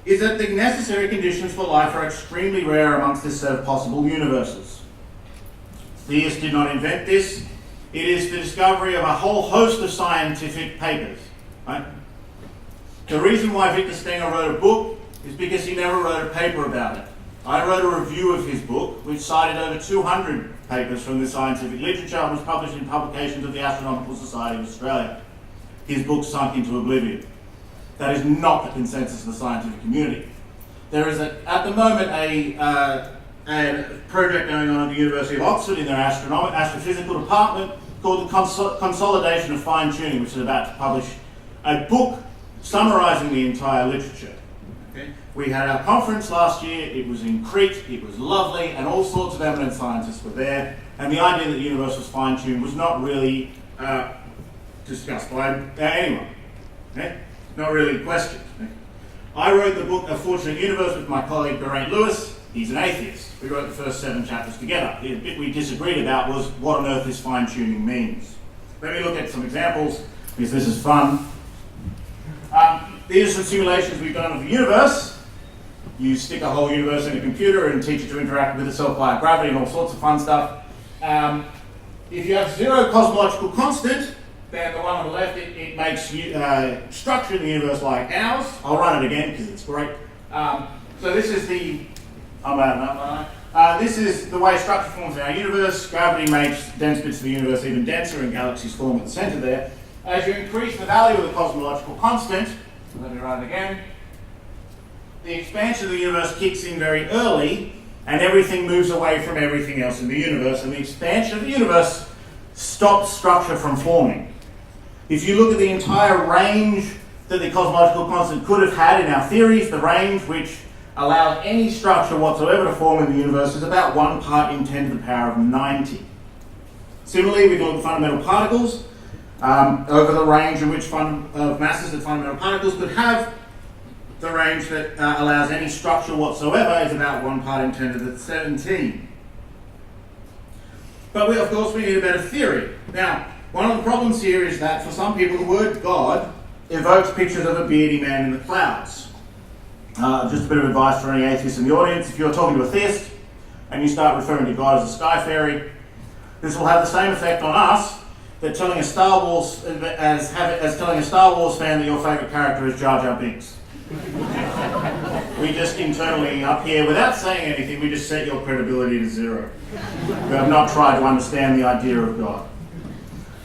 is that the necessary conditions for life are extremely rare amongst this set of possible universes. Theists did not invent this. It is the discovery of a whole host of scientific papers. Right? The reason why Victor Stenger wrote a book is because he never wrote a paper about it. I wrote a review of his book, which cited over 200 papers from the scientific literature and was published in publications of the Astronomical Society of Australia. His book sunk into oblivion. That is not the consensus of the scientific community. There is, at the moment, a project going on at the University of Oxford in their astrophysical department called the Consolidation of Fine-Tuning, which is about to publish a book summarising the entire literature. Okay? We had our conference last year, it was in Crete, it was lovely, and all sorts of eminent scientists were there, and the idea that the universe was fine-tuned was not really discussed by anyone. Okay? Not really questioned. Okay? I wrote the book A Fortunate Universe with my colleague Geraint Lewis. He's an atheist. We wrote the first 7 chapters together. The bit we disagreed about was what on earth this fine-tuning means. Let me look at some examples, because this is fun. These are some simulations we've done of the universe. You stick a whole universe in a computer and teach it to interact with itself via gravity and all sorts of fun stuff. If you have 0 cosmological constant, then the one on the left, it makes structure in the universe like ours. I'll run it again because it's great. So this is the... this is the way structure forms in our universe. Gravity makes dense bits of the universe even denser and galaxies form at the centre there. As you increase the value of the cosmological constant, let me write it again, the expansion of the universe kicks in very early and everything moves away from everything else in the universe, and the expansion of the universe stops structure from forming. If you look at the entire range that the cosmological constant could have had in our theories, the range which allows any structure whatsoever to form in the universe is about 1 part in 10 to the power of 90. Similarly, we can look at fundamental particles. Over the range in which of masses that fundamental particles could have, the range that allows any structure whatsoever is about 1 part in 10 to the 17. But of course we need a better theory. Now, one of the problems here is that for some people the word God evokes pictures of a beardy man in the clouds. Just a bit of advice for any atheists in the audience: if you're talking to a theist and you start referring to God as a sky fairy, this will have the same effect on us that telling a Star Wars as telling a Star Wars fan that your favourite character is Jar Jar Binks. We just internally up here, without saying anything, we just set your credibility to 0. We have not tried to understand the idea of God.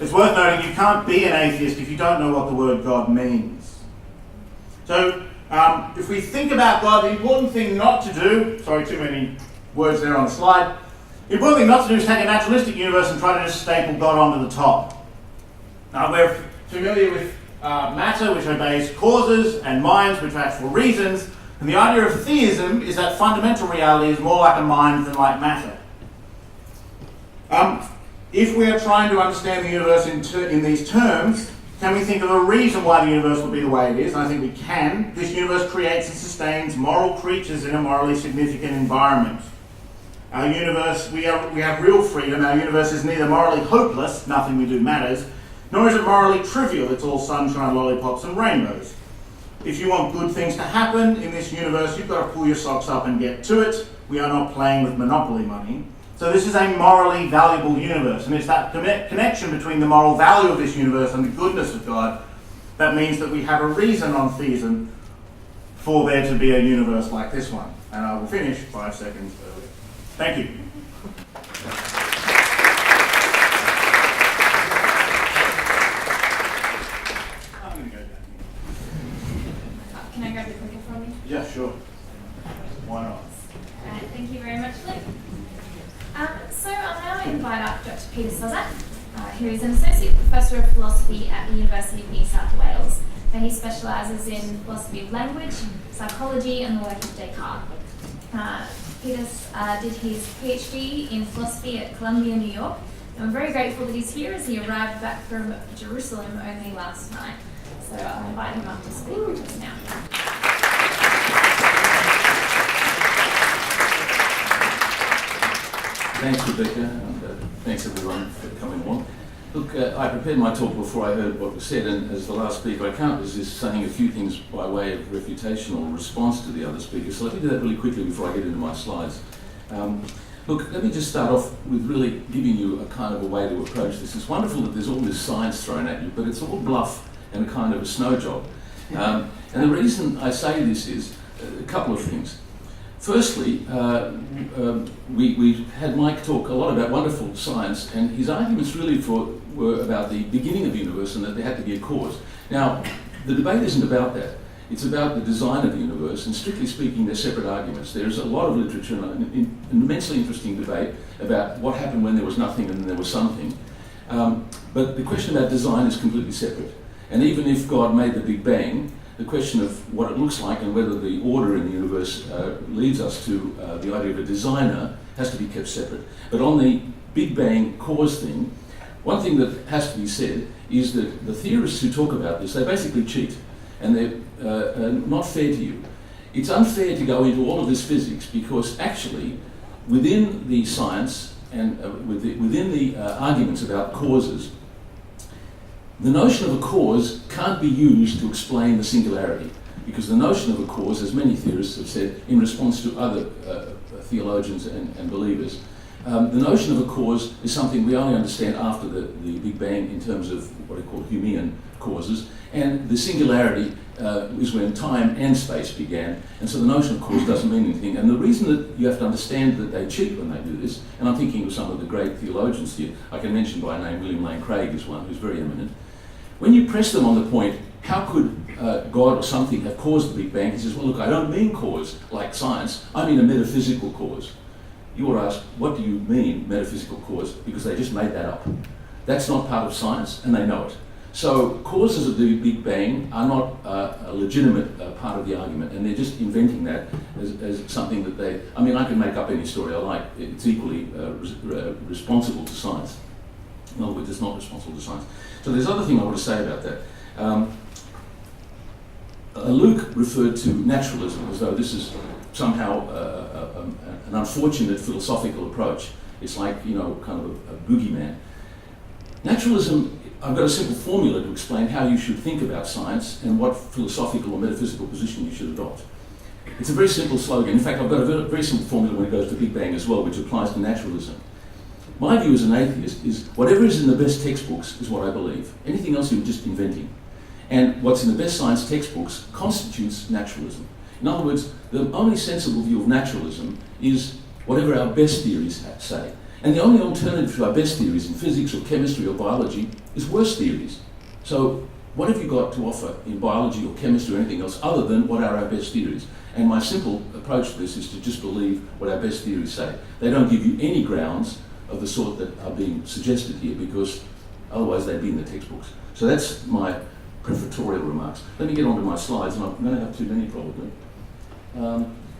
It's worth noting you can't be an atheist if you don't know what the word God means. So, if we think about God, the important thing not to do, sorry, too many words there on the slide, the important thing not to do is take a naturalistic universe and try to just staple God onto the top. We're familiar with matter, which obeys causes, and minds, which act for reasons, and the idea of theism is that fundamental reality is more like a mind than like matter. If we are trying to understand the universe in these terms, can we think of a reason why the universe would be the way it is? And I think we can. This universe creates and sustains moral creatures in a morally significant environment. Our universe, we have real freedom. Our universe is neither morally hopeless, nothing we do matters, nor is it morally trivial, it's all sunshine, lollipops and rainbows. If you want good things to happen in this universe, you've got to pull your socks up and get to it. We are not playing with Monopoly money. So this is a morally valuable universe, and it's that connection between the moral value of this universe and the goodness of God that means that we have a reason on theism for there to be a universe like this one. And I will finish 5 seconds early. Thank you. I'm going to go down here. Can I grab the clicker from you? Yeah, sure. Why not? Thank you very much, Luke. So I'll now invite up Dr. Peter Slezak, who is an Associate Professor of Philosophy at the University of New South Wales, and he specialises in philosophy of language, psychology and the work of Descartes. Peter did his PhD in philosophy at Columbia, New York. And I'm very grateful that he's here as he arrived back from Jerusalem only last night. So I'll invite him up to speak with us now. Thanks, Rebecca, and thanks everyone for coming on. Look, I prepared my talk before I heard what was said, and as the last speaker, I can't resist saying a few things by way of refutation or response to the other speakers. So let me do that really quickly before I get into my slides. Look, let me just start off with really giving you a kind of a way to approach this. It's wonderful that there's all this science thrown at you, but it's all bluff and a kind of a snow job. And the reason I say this is a couple of things. Firstly, we had Mike talk a lot about wonderful science, and his arguments really were about the beginning of the universe and that there had to be a cause. Now, the debate isn't about that. It's about the design of the universe, and strictly speaking, they're separate arguments. There's a lot of literature and an immensely interesting debate about what happened when there was nothing and then there was something. But the question about design is completely separate. And even if God made the Big Bang, the question of what it looks like and whether the order in the universe leads us to the idea of a designer has to be kept separate. But on the Big Bang cause thing, one thing that has to be said is that the theorists who talk about this, they basically cheat, and they're not fair to you. It's unfair to go into all of this physics because actually within the science and within the arguments about causes, the notion of a cause can't be used to explain the singularity, because the notion of a cause, as many theorists have said, in response to other theologians and believers, the notion of a cause is something we only understand after the Big Bang in terms of what are called Humean causes, and the singularity is when time and space began, and so the notion of cause doesn't mean anything. And the reason that you have to understand that they cheat when they do this, and I'm thinking of some of the great theologians here, I can mention by name William Lane Craig is one who's very eminent. When you press them on the point, how could God or something have caused the Big Bang? He says, well, look, I don't mean cause like science, I mean a metaphysical cause. You ought to ask, what do you mean metaphysical cause? Because they just made that up. That's not part of science, and they know it. So causes of the Big Bang are not a legitimate part of the argument, and they're just inventing that as something that they... I mean, I can make up any story I like. It's equally responsible to science. In other words, it's not responsible to science. So there's other thing I want to say about that. Luke referred to naturalism as though this is somehow an unfortunate philosophical approach. It's like, you know, kind of a boogeyman. Naturalism, I've got a simple formula to explain how you should think about science and what philosophical or metaphysical position you should adopt. It's a very simple slogan. In fact, I've got a very simple formula when it goes to Big Bang as well, which applies to naturalism. My view as an atheist is whatever is in the best textbooks is what I believe. Anything else you're just inventing. And what's in the best science textbooks constitutes naturalism. In other words, the only sensible view of naturalism is whatever our best theories say. And the only alternative to our best theories in physics or chemistry or biology is worse theories. So what have you got to offer in biology or chemistry or anything else other than what are our best theories? And my simple approach to this is to just believe what our best theories say. They don't give you any grounds of the sort that are being suggested here, because otherwise they'd be in the textbooks. So that's my prefatory remarks. Let me get on to my slides, and I'm going to have too many probably.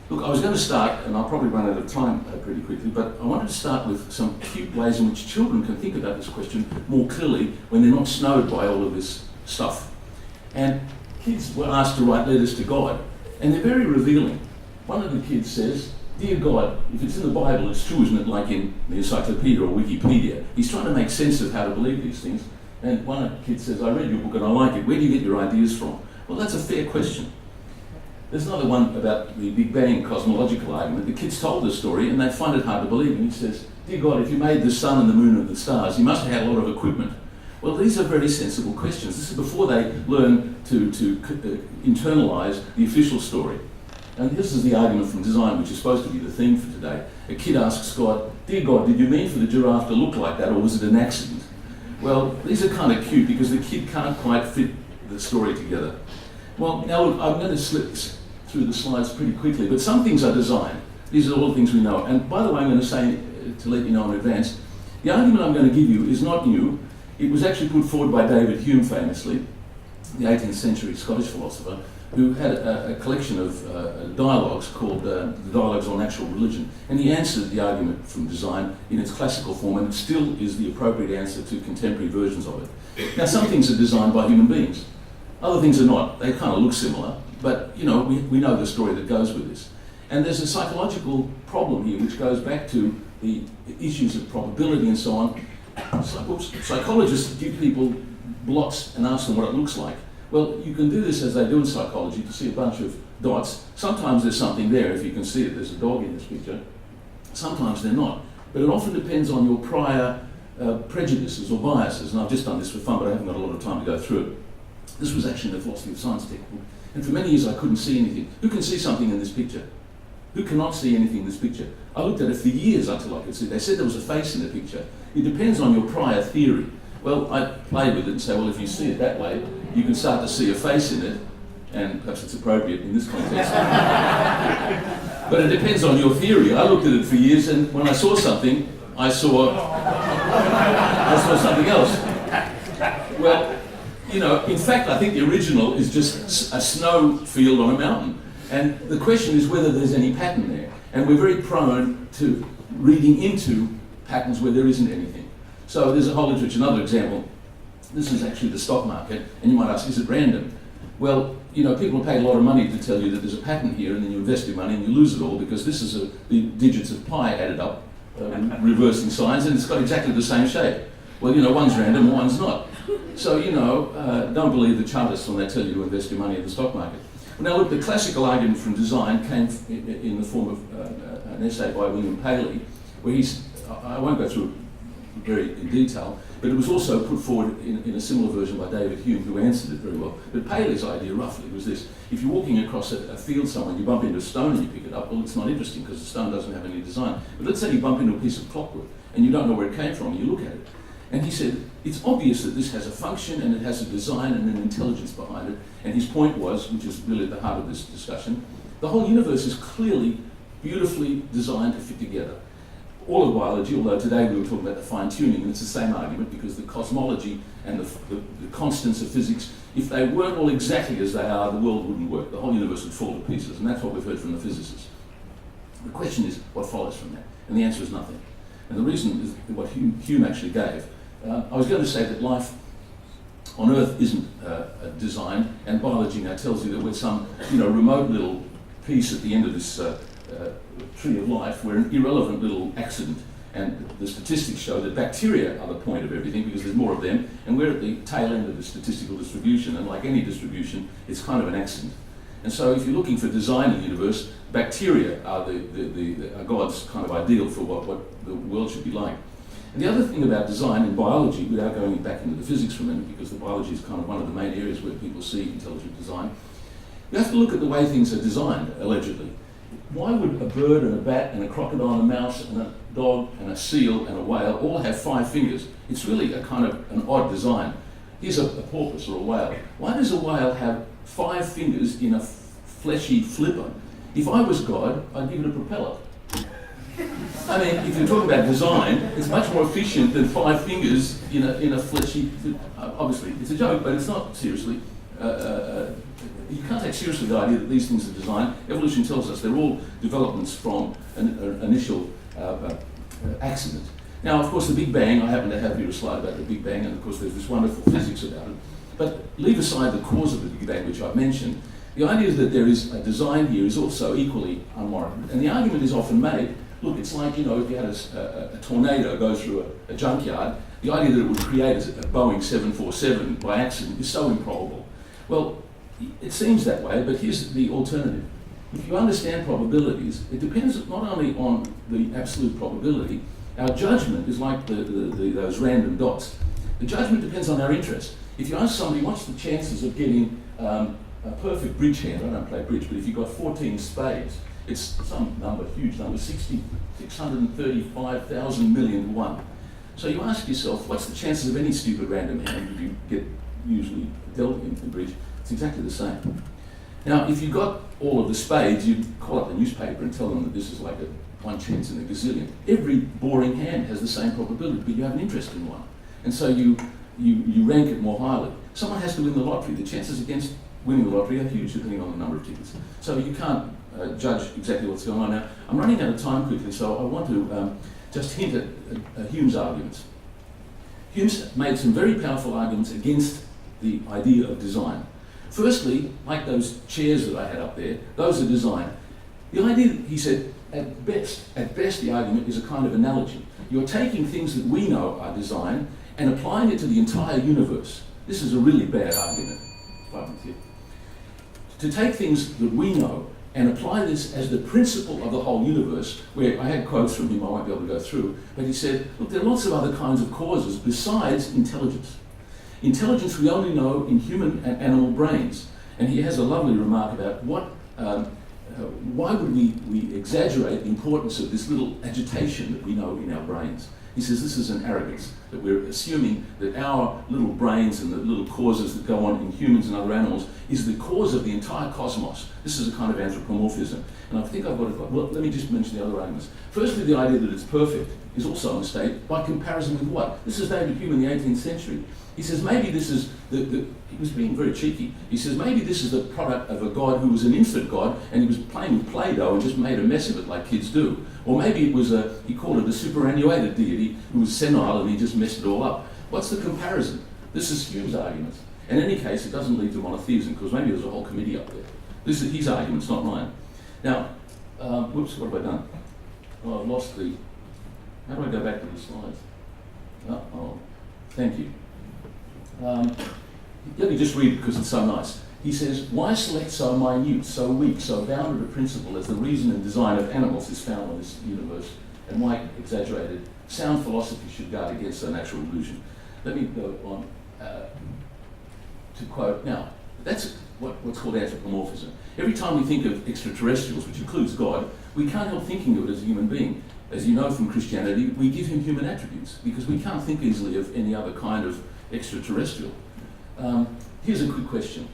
Look, I was going to start, and I'll probably run out of time pretty quickly, but I wanted to start with some cute ways in which children can think about this question more clearly when they're not snowed by all of this stuff. And kids were asked to write letters to God, and they're very revealing. One of the kids says, "Dear God," if it's in the Bible, it's true, isn't it, like in the encyclopedia or Wikipedia. He's trying to make sense of how to believe these things. And one of the kids says, "I read your book and I like it. Where do you get your ideas from?" Well, that's a fair question. There's another one about the Big Bang cosmological argument. The kids told the story and they find it hard to believe. And he says, "Dear God, if you made the sun and the moon and the stars, you must have had a lot of equipment." Well, these are very sensible questions. This is before they learn to internalize the official story. And this is the argument from design, which is supposed to be the theme for today. A kid asks God, "Dear God, did you mean for the giraffe to look like that, or was it an accident?" Well, these are kind of cute because the kid can't quite fit the story together. Well, now look, I'm going to slip through the slides pretty quickly, but some things are designed. These are all the things we know. And by the way, I'm going to say, to let you know in advance, the argument I'm going to give you is not new. It was actually put forward by David Hume famously, the 18th century Scottish philosopher, who had a collection of dialogues called the Dialogues on Natural Religion, and he answered the argument from design in its classical form, and it still is the appropriate answer to contemporary versions of it. Now, some things are designed by human beings, other things are not. They kind of look similar, but we know the story that goes with this. And there's a psychological problem here which goes back to the issues of probability and so on. Psychologists give people blocks and ask them what it looks like. Well, you can do this as they do in psychology, to see a bunch of dots. Sometimes there's something there, if you can see it. There's a dog in this picture. Sometimes they're not. But it often depends on your prior prejudices or biases. And I've just done this for fun, but I haven't got a lot of time to go through it. This was actually in the philosophy of science textbook. And for many years I couldn't see anything. Who can see something in this picture? Who cannot see anything in this picture? I looked at it for years until I could see it. They said there was a face in the picture. It depends on your prior theory. Well, I played with it and say, well, if you see it that way, you can start to see a face in it, and perhaps it's appropriate in this context. But it depends on your theory. I looked at it for years, and when I saw something, I saw something else. Well, in fact, I think the original is just a snow field on a mountain. And the question is whether there's any pattern there. And we're very prone to reading into patterns where there isn't anything. So there's a whole literature. Another example, this is actually the stock market, and you might ask, is it random? Well, people have paid a lot of money to tell you that there's a pattern here, and then you invest your money and you lose it all, because this is the digits of pi added up, reversing signs, and it's got exactly the same shape. Well, one's random and one's not. So, don't believe the chartists when they tell you to invest your money in the stock market. Now look, the classical argument from design came in the form of an essay by William Paley, where I won't go through it very in detail, but it was also put forward in a similar version by David Hume, who answered it very well. But Paley's idea roughly was this: if you're walking across a field somewhere, you bump into a stone and you pick it up, well, it's not interesting because the stone doesn't have any design. But let's say you bump into a piece of clockwork and you don't know where it came from, and you look at it. And he said, it's obvious that this has a function and it has a design and an intelligence behind it. And his point was, which is really at the heart of this discussion, the whole universe is clearly, beautifully designed to fit together. All of biology, although today we were talking about the fine-tuning, and it's the same argument, because the cosmology and the constants of physics, if they weren't all exactly as they are, the world wouldn't work. The whole universe would fall to pieces, and that's what we've heard from the physicists. The question is, what follows from that? And the answer is nothing. And the reason is what Hume actually gave. I was going to say that life on Earth isn't designed, and biology now tells you that we're some remote little piece at the end of this tree of life. We're an irrelevant little accident, and the statistics show that bacteria are the point of everything because there's more of them, and we're at the tail end of the statistical distribution, and like any distribution, it's kind of an accident. And so if you're looking for design in the universe, bacteria are are God's kind of ideal for what the world should be like. And the other thing about design in biology, without going back into the physics for a minute, because the biology is kind of one of the main areas where people see intelligent design, you have to look at the way things are designed, allegedly. Why would a bird and a bat and a crocodile and a mouse and a dog and a seal and a whale all have 5 fingers? It's really a kind of an odd design. Here's a porpoise or a whale. Why does a whale have 5 fingers in a fleshy flipper? If I was God, I'd give it a propeller. I mean, if you're talking about design, it's much more efficient than 5 fingers in a fleshy. Obviously, it's a joke, but it's not seriously. You can't take seriously the idea that these things are designed. Evolution tells us they're all developments from an initial accident. Now, of course, the Big Bang, I happen to have here a slide about the Big Bang, and of course there's this wonderful physics about it. But leave aside the cause of the Big Bang, which I've mentioned, the idea that there is a design here is also equally unwarranted. And the argument is often made, look, it's like, if you had a tornado go through a junkyard, the idea that it would create a Boeing 747 by accident is so improbable. Well, it seems that way, but here's the alternative. If you understand probabilities, it depends not only on the absolute probability. Our judgment is like those random dots. The judgment depends on our interest. If you ask somebody, what's the chances of getting a perfect bridge hand? I don't play bridge, but if you've got 14 spades, it's some number, huge number, 635,000 million to 1. So you ask yourself, what's the chances of any stupid random hand that you get usually dealt in the bridge? It's exactly the same. Now, if you got all of the spades, you'd call up the newspaper and tell them that this is like a 1 chance in a gazillion. Every boring hand has the same probability, but you have an interest in one. And so you rank it more highly. Someone has to win the lottery. The chances against winning the lottery are huge, depending on the number of tickets. So you can't judge exactly what's going on. Now, I'm running out of time quickly, so I want to just hint at Hume's arguments. Hume's made some very powerful arguments against the idea of design. Firstly, like those chairs that I had up there, those are design. The idea, he said, at best, the argument is a kind of analogy. You're taking things that we know are design and applying it to the entire universe. This is a really bad argument. To take things that we know and apply this as the principle of the whole universe, where I had quotes from him I won't be able to go through, but he said, look, there are lots of other kinds of causes besides intelligence. Intelligence we only know in human and animal brains. And he has a lovely remark about why would we exaggerate the importance of this little agitation that we know in our brains. He says this is an arrogance, that we're assuming that our little brains and the little causes that go on in humans and other animals is the cause of the entire cosmos. This is a kind of anthropomorphism. And I think I've got to, well, let me just mention the other arguments. Firstly, the idea that it's perfect is also a mistake by comparison with what? This is David Hume in the 18th century. He says maybe this is, he was being very cheeky, he says maybe this is the product of a god who was an infant god and he was playing with Play-Doh and just made a mess of it like kids do. Or maybe it was he called it a superannuated deity who was senile and he just messed it all up. What's the comparison? This is Hume's argument. In any case, it doesn't lead to monotheism because maybe there's a whole committee up there. This is his arguments, not mine. Now, whoops, what have I done? Oh, I've lost the, how do I go back to the slides? Oh, thank you. Let me just read it because it's so nice. He says, why select so minute, so weak, so bounded a principle as the reason and design of animals is found in this universe, and why exaggerated? Sound philosophy should guard against so natural illusion. Let me go on to quote, now, that's what's called anthropomorphism. Every time we think of extraterrestrials, which includes God, we can't help thinking of it as a human being. As you know from Christianity, we give him human attributes because we can't think easily of any other kind of extraterrestrial. Here's a quick question.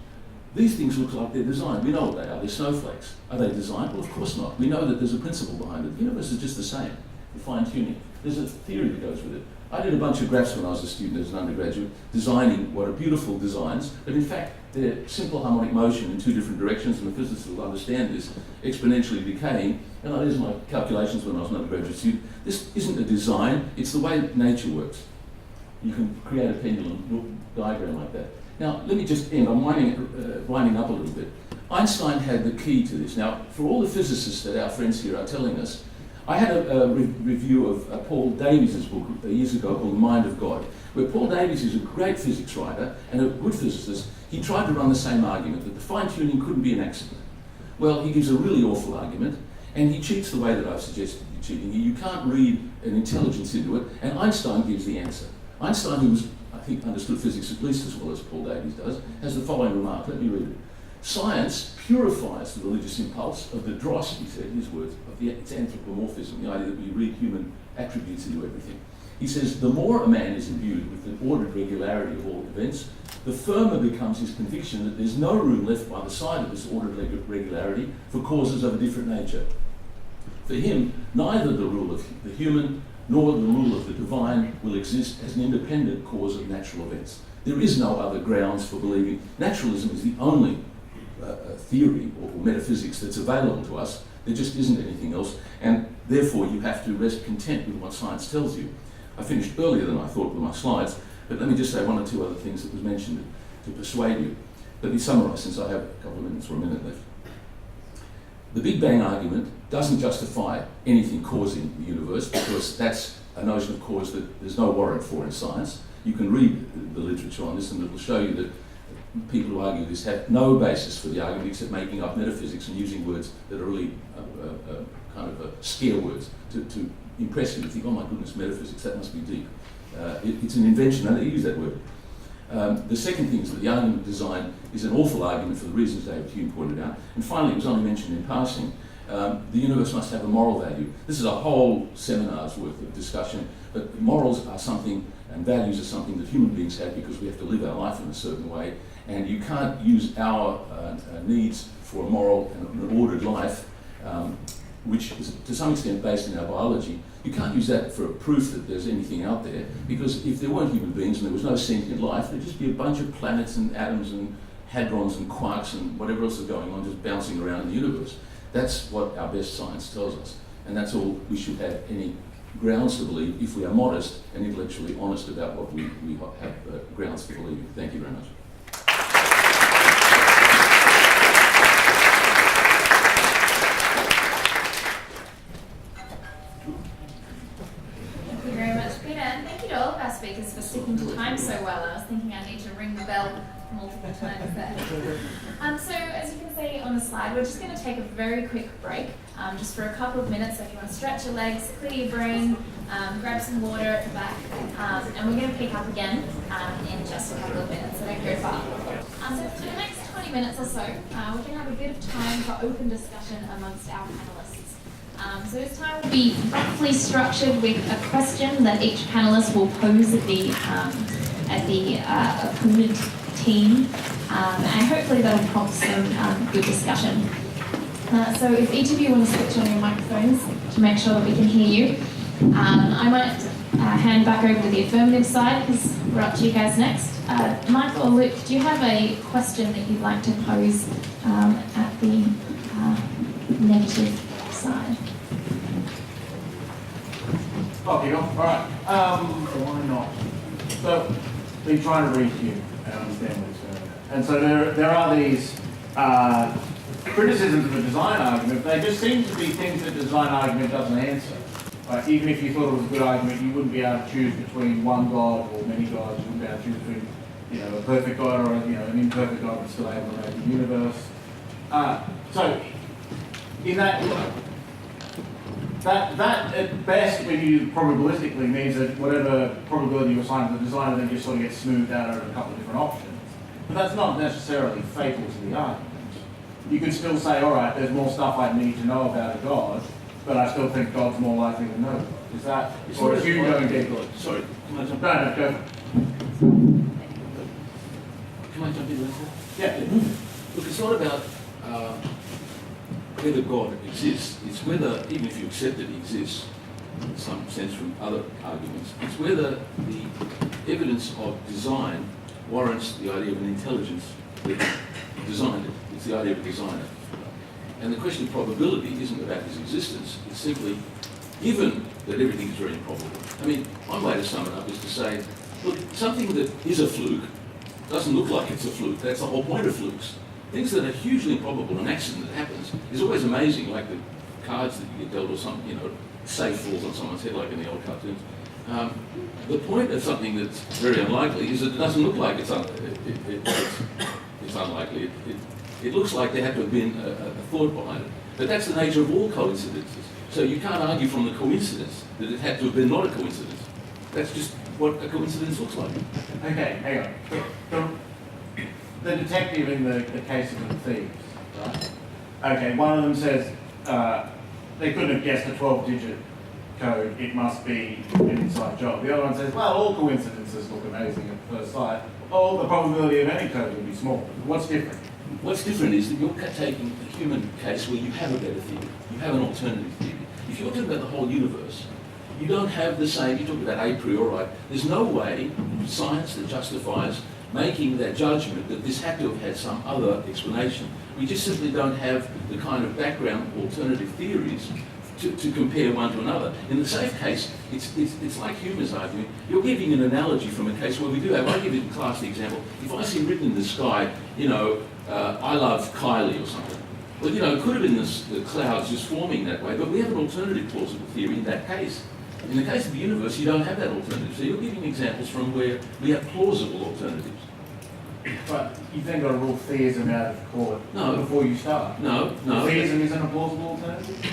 These things look like they're designed. We know what they are. They're snowflakes. Are they designed? Well, of course not. We know that there's a principle behind it. The universe is just the same, the fine-tuning. There's a theory that goes with it. I did a bunch of graphs when I was a student as an undergraduate, designing what are beautiful designs, but in fact, they're simple harmonic motion in two different directions, and the physicists will understand this, exponentially decaying. And that is my calculations when I was an undergraduate student. This isn't a design, it's the way nature works. You can create a pendulum diagram like that. Now, let me just end. I'm winding up a little bit. Einstein had the key to this. Now, for all the physicists that our friends here are telling us, I had a review of Paul Davies' book years ago called The Mind of God, where Paul Davies is a great physics writer and a good physicist. He tried to run the same argument, that the fine-tuning couldn't be an accident. Well, he gives a really awful argument, and he cheats the way that I've suggested cheating. You can't read an intelligence into it, and Einstein gives the answer. Einstein, who was, I think, understood physics at least as well as Paul Davies does, has the following remark. Let me read it. Science purifies the religious impulse of the dross, he said, in his words, of its anthropomorphism, the idea that we read human attributes into everything. He says, the more a man is imbued with the ordered regularity of all events, the firmer becomes his conviction that there's no room left by the side of this ordered regularity for causes of a different nature. For him, neither the rule of the human nor the rule of the divine will exist as an independent cause of natural events. There is no other grounds for believing. Naturalism is the only theory or metaphysics that's available to us. There just isn't anything else, and therefore you have to rest content with what science tells you. I finished earlier than I thought with my slides, but let me just say one or two other things that was mentioned to persuade you. Let me summarise, since I have a couple of minutes or a minute left. The Big Bang argument doesn't justify anything causing the universe, because that's a notion of cause that there's no warrant for in science. You can read the literature on this and it will show you that people who argue this have no basis for the argument except making up metaphysics and using words that are really kind of scare words to impress you to think, oh my goodness, metaphysics, that must be deep. It's an invention, and they use that word. The second thing is that the argument of design is an awful argument for the reasons David Hume pointed out. And finally, it was only mentioned in passing, the universe must have a moral value. This is a whole seminar's worth of discussion, but morals are something, and values are something that human beings have because we have to live our life in a certain way, and you can't use our needs for a moral and an ordered life, which is to some extent based in our biology. You can't use that for a proof that there's anything out there, because if there weren't human beings and there was no sentient life, there'd just be a bunch of planets and atoms and hadrons and quarks and whatever else is going on just bouncing around in the universe. That's what our best science tells us. And that's all we should have any grounds to believe if we are modest and intellectually honest about what we have grounds to believe. Thank you very much. Thank you very much, Peter, and thank you to all of our speakers for sticking to time so well. I was thinking I need to ring the bell multiple times there. So as you can see on the slide, we're just going to take a very quick break, just for a couple of minutes. So if you want to stretch your legs, clear your brain, grab some water at the back, and we're going to pick up again in just a couple of minutes, so don't go far. So for the next 20 minutes or so, we're going to have a bit of time for open discussion amongst our panellists. So this time will be roughly structured with a question that each panellist will pose at the opponent team, and hopefully that'll prompt some good discussion. So if each of you want to switch on your microphones to make sure that we can hear you, I might hand back over to the affirmative side because we're up to you guys next. Michael or Luke, do you have a question that you'd like to pose at the negative side? Okay, all right. Why not? So, been trying to read you and understand what's going on. And so there are these criticisms of the design argument. They just seem to be things that the design argument doesn't answer. Even if you thought it was a good argument, you wouldn't be able to choose between one God or many gods. You wouldn't be able to choose between, a perfect God or an imperfect God that's still able to make the universe. So, in that at best, when you probabilistically means that whatever probability you assign to the designer then just sort of gets smoothed out over a couple of different options. But that's not necessarily fatal to the argument. You could still say, all right, there's more stuff I need to know about a God, but I still think God's more likely than no God. Is that, or if you go and get God? Sorry, can I jump in? No, go. Can I jump in later? Yeah. Look, it's not about whether God exists. It's whether, even if you accept that He exists, in some sense from other arguments, it's whether the evidence of design warrants the idea of an intelligence that designed it. It's the idea of a designer. And the question of probability isn't about his existence. It's simply, given that everything is very improbable. I mean, one way to sum it up is to say, look, something that is a fluke doesn't look like it's a fluke. That's the whole point of flukes. Things that are hugely improbable, an accident that happens, is always amazing, like the cards that you get dealt or something, safe falls on someone's head like in the old cartoons. The point of something that's very unlikely is that it doesn't look like it's unlikely. It looks like there had to have been a thought behind it. But that's the nature of all coincidences. So you can't argue from the coincidence that it had to have been not a coincidence. That's just what a coincidence looks like. Okay, hang on. The detective in the case of the thieves, right? Okay, one of them says they couldn't have guessed a 12-digit code, it must be an inside job. The other one says, well, all coincidences look amazing at first sight. Oh, the probability of any code would be small. What's different? What's different is that you're taking a human case where you have a better theory, you have an alternative theory. If you're talking about the whole universe, you don't have the same, you talk about a priori, there's no way science that justifies making that judgment that this had to have had some other explanation. We just simply don't have the kind of background alternative theories to compare one to another. In the safe case, it's like Hume's arguing. You're giving an analogy from a case where we do have, I give you in class the example, if I see written in the sky, I love Kylie or something. Well, it could have been the clouds just forming that way, but we have an alternative plausible theory in that case. In the case of the universe, you don't have that alternative. So you're giving examples from where we have plausible alternatives. But you've then got to rule theism out of court before you start. No. Theism isn't a plausible alternative?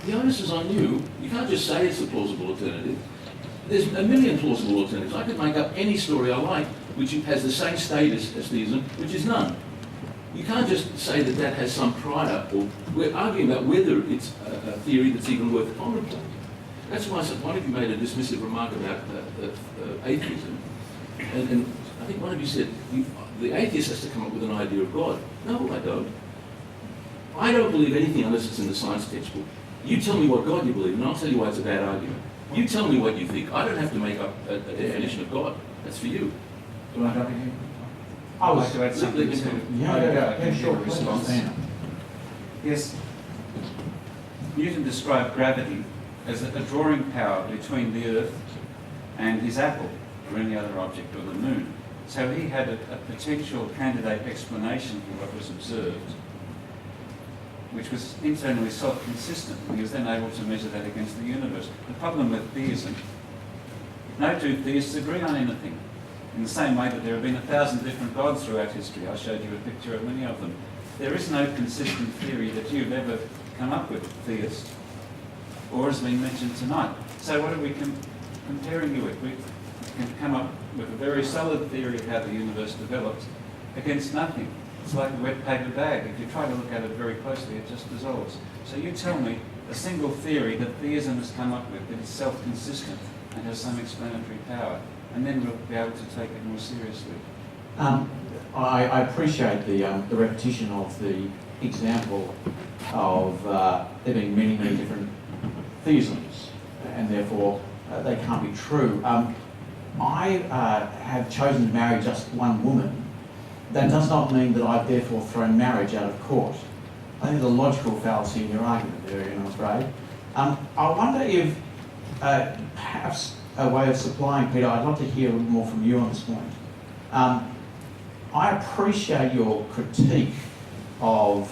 The onus is on you. You can't just say it's a plausible alternative. There's a million plausible alternatives. I could make up any story I like which has the same status as theism, which is none. You can't just say that that has some prior, or we're arguing about whether it's a theory that's even worth contemplating. That's why one of you made a dismissive remark about atheism, and I think one of you said the atheist has to come up with an idea of God. No, I don't. I don't believe anything unless it's in the science textbook. You tell me what God you believe, and I'll tell you why it's a bad argument. You tell me what you think. I don't have to make up a definition of God. That's for you. Do I jump in here? I'd like to add something too. Sure, response. Yes, Newton described gravity as a drawing power between the Earth and his apple, or any other object, or the moon. So he had a potential candidate explanation for what was observed, which was internally self-consistent. He was then able to measure that against the universe. The problem with theism, no two theists agree on anything. In the same way that there have been 1,000 different gods throughout history. I showed you a picture of many of them. There is no consistent theory that you've ever come up with, theist, or has been mentioned tonight. So what are we comparing you with? We can come up with a very solid theory of how the universe developed against nothing. It's like a wet paper bag. If you try to look at it very closely, it just dissolves. So you tell me a single theory that theism has come up with that is self-consistent and has some explanatory power, and then we'll be able to take it more seriously. I appreciate the repetition of the example of there being many, many different theisms, and therefore they can't be true. I have chosen to marry just one woman. That does not mean that I've therefore thrown marriage out of court. I think there's a logical fallacy in your argument there, I'm afraid. I wonder if perhaps a way of supplying, Peter, I'd love to hear a little more from you on this point. I appreciate your critique of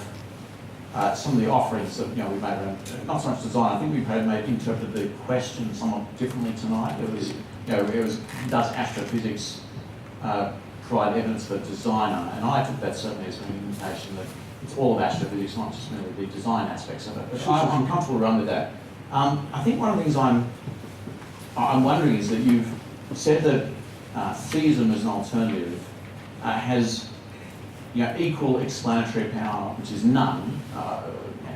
some of the offerings that we made around, not so much design. I think we may interpreted the question somewhat differently tonight. It was, does astrophysics provide evidence for designer? And I took that certainly as an indication that it's all of astrophysics, not just merely the design aspects of it. But I'm comfortable to run with that. I think one of the things I'm wondering is that you've said that theism as an alternative has equal explanatory power, which is none,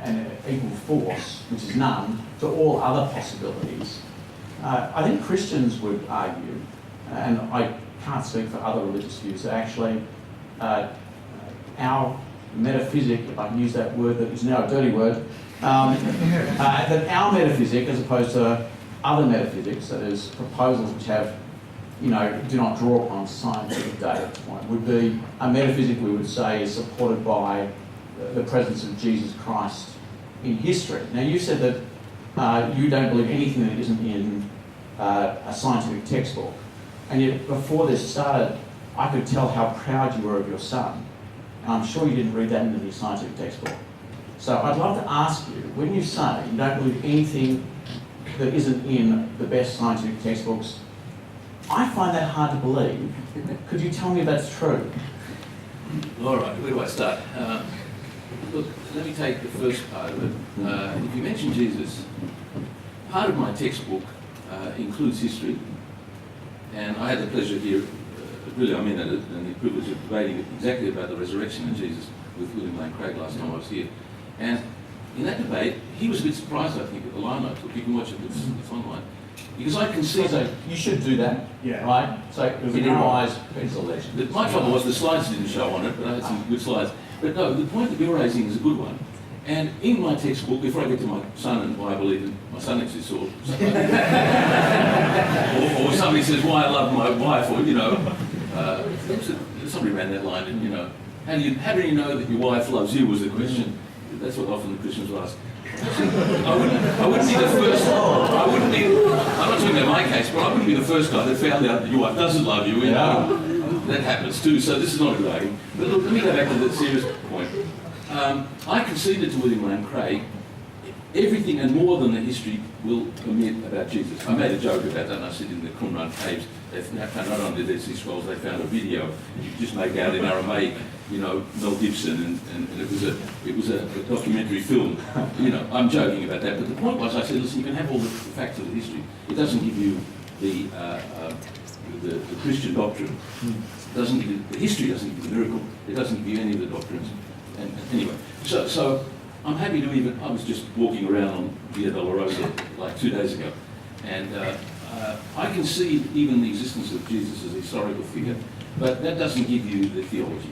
and equal force, which is none, to all other possibilities. I think Christians would argue, and I can't speak for other religious views, that actually our metaphysic, if I can use that word that is now a dirty word, that our metaphysic, as opposed to other metaphysics, that is proposals which have, do not draw upon scientific data, would be a metaphysic we would say is supported by the presence of Jesus Christ in history. Now, you said that you don't believe anything that isn't in a scientific textbook, and yet before this started, I could tell how proud you were of your son, and I'm sure you didn't read that into the scientific textbook. So I'd love to ask you, when you say you don't believe anything that isn't in the best scientific textbooks, I find that hard to believe. Could you tell me if that's true? All right, where do I start? Look, let me take the first part of it. If you mention Jesus, part of my textbook includes history, and I had the pleasure here, really I mean that, and the privilege of debating exactly about the resurrection of Jesus with William Lane Craig last time I was here. And in that debate, he was a bit surprised, I think, at the line I took. You can watch it, it's online. Because I can see... So you should do that, right? So it was in our eyes, it's a legend. My trouble was the slides didn't show on it, but I had some good slides. But no, the point that you're raising is a good one. And in my textbook, before I get to my son and why I believe that my son actually saw, or somebody says why I love my wife, or somebody ran that line, and how do you know that your wife loves you was the question. That's what often the Christians will ask. I wouldn't be the first. I'm not talking about my case, but I wouldn't be the first guy that found out that your wife doesn't love you. That happens too. So this is not a good argument. But look, let me go back to the serious point. I conceded to William Lane Craig everything and more than the history will permit about Jesus. I made a joke about that, and I said in the Qumran caves, they found not only the Dead Sea Scrolls, they found a video. You could just make out in Aramaic, Mel Gibson, and it was a documentary film. I'm joking about that, but the point was, I said, listen, you can have all the facts of the history. It doesn't give you the Christian doctrine. It doesn't give you, the history doesn't give you the miracle. It doesn't give you any of the doctrines. And anyway, so I'm happy to even. I was just walking around on Via Dolorosa like 2 days ago, and I can see even the existence of Jesus as a historical figure, but that doesn't give you the theology.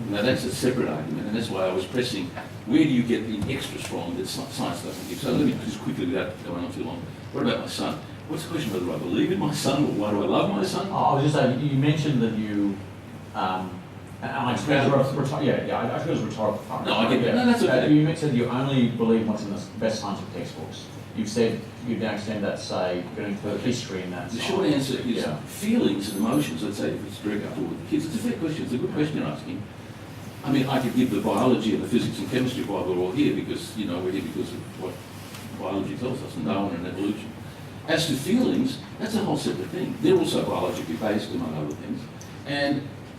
Now that's a separate argument, and that's why I was pressing. Where do you get the extras from that science doesn't give? So let me just quickly, without going on too long. What about my son? What's the question? Whether I believe in my son, or why do I love my son? I was just saying, you mentioned that you And I just meant I think it was rhetorical. No, I get that. No, that's okay. You said you only believe what's in the best scientific textbooks. You've said you'd now extend that, say, going to the history in that. The short answer is feelings and emotions. Let's say if it's direct up with the kids, it's a fair question. It's a good question you're asking. I mean, I could give the biology and the physics and chemistry why we're all here, because we're here because of what biology tells us, and Darwin and evolution. As to feelings, that's a whole separate thing. They're also biologically based, among other things.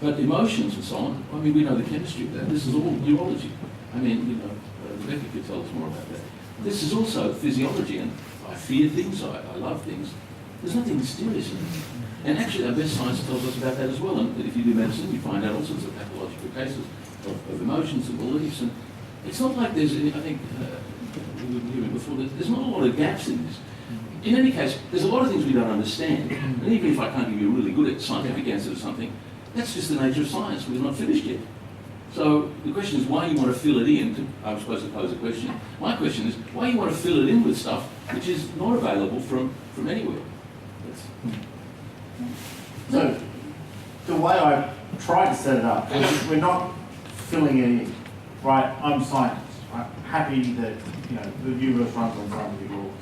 But emotions and so on, I mean, we know the chemistry of that. This is all neurology. I mean, Rebecca could tell us more about that. This is also physiology, and I fear things, I love things. There's nothing mysterious in it. And actually, our best science tells us about that as well. And if you do medicine, you find out all sorts of pathological cases of emotions and beliefs. And it's not like there's any, I think, we were hearing before, there's not a lot of gaps in this. In any case, there's a lot of things we don't understand. And even if I can't give you a really good scientific answer to something, that's just the nature of science. We're not finished yet. So the question is why you want to fill it in. I'm supposed to pose a question. My question is why you want to fill it in with stuff which is not available from anywhere. So the way I tried to set it up is we're not filling it in, right? I'm a scientist. I'm happy that the universe runs on scientific rules.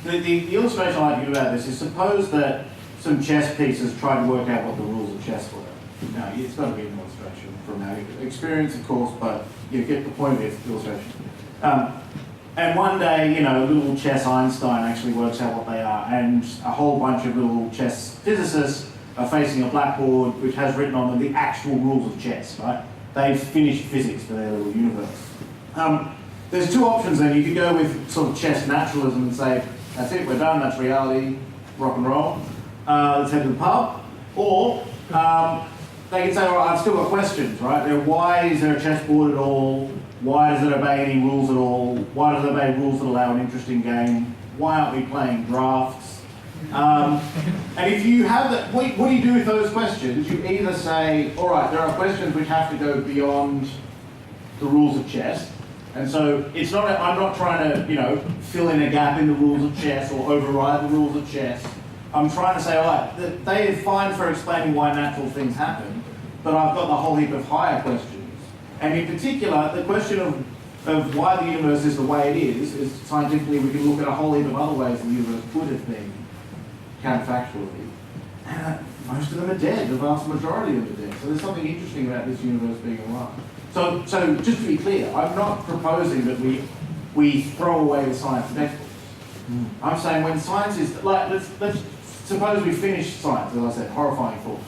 The illustration I like to give about this is suppose that some chess pieces try to work out what the rules of chess were. Now, it's got to be an illustration from our experience, of course, but you get the point of the illustration. And one day, little chess Einstein actually works out what they are, and a whole bunch of little chess physicists are facing a blackboard which has written on them the actual rules of chess, right? They've finished physics for their little universe. There's two options then. You could go with sort of chess naturalism and say, that's it, we're done, that's reality, rock and roll. Let's head to the pub. Or they can say, all right, I've still got questions, right? Why is there a chessboard at all? Why does it obey any rules at all? Why does it obey rules that allow an interesting game? Why aren't we playing drafts? And if you have that, what do you do with those questions? You either say, all right, there are questions which have to go beyond the rules of chess. And so it's not, I'm not trying to, fill in a gap in the rules of chess or override the rules of chess. I'm trying to say, all right, they are fine for explaining why natural things happen, but I've got the whole heap of higher questions. And in particular, the question of why the universe is the way it is scientifically we can look at a whole heap of other ways the universe could have been counterfactually. And most of them are dead, the vast majority of them are dead. So there's something interesting about this universe being alive. So just to be clear, I'm not proposing that we throw away the science textbooks. I'm saying when science is, like, let's suppose we finish science, as I said, horrifying thought,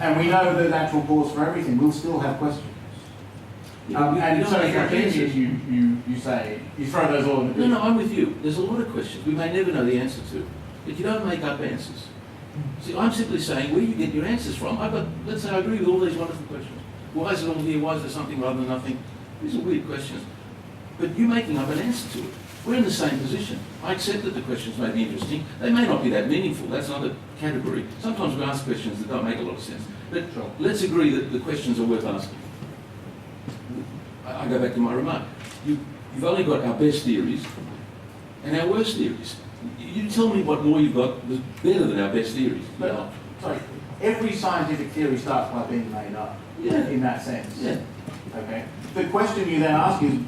and we know the natural cause for everything, we'll still have questions. And so if you're opinion, you say, you throw those all in the bin. No, I'm with you. There's a lot of questions we may never know the answer to, but you don't make up answers. See, I'm simply saying where you get your answers from. Let's say I agree with all these wonderful questions. Why is it all here? Why is there something rather than nothing? These are weird questions. But you're making up an answer to it. We're in the same position. I accept that the questions may be interesting. They may not be that meaningful. That's another category. Sometimes we ask questions that don't make a lot of sense. But let's agree that the questions are worth asking. I go back to my remark. You've only got our best theories and our worst theories. You tell me what more you've got that's better than our best theories. But, sorry, every scientific theory starts by being made up, in that sense. Yeah. Okay. The question you then ask is,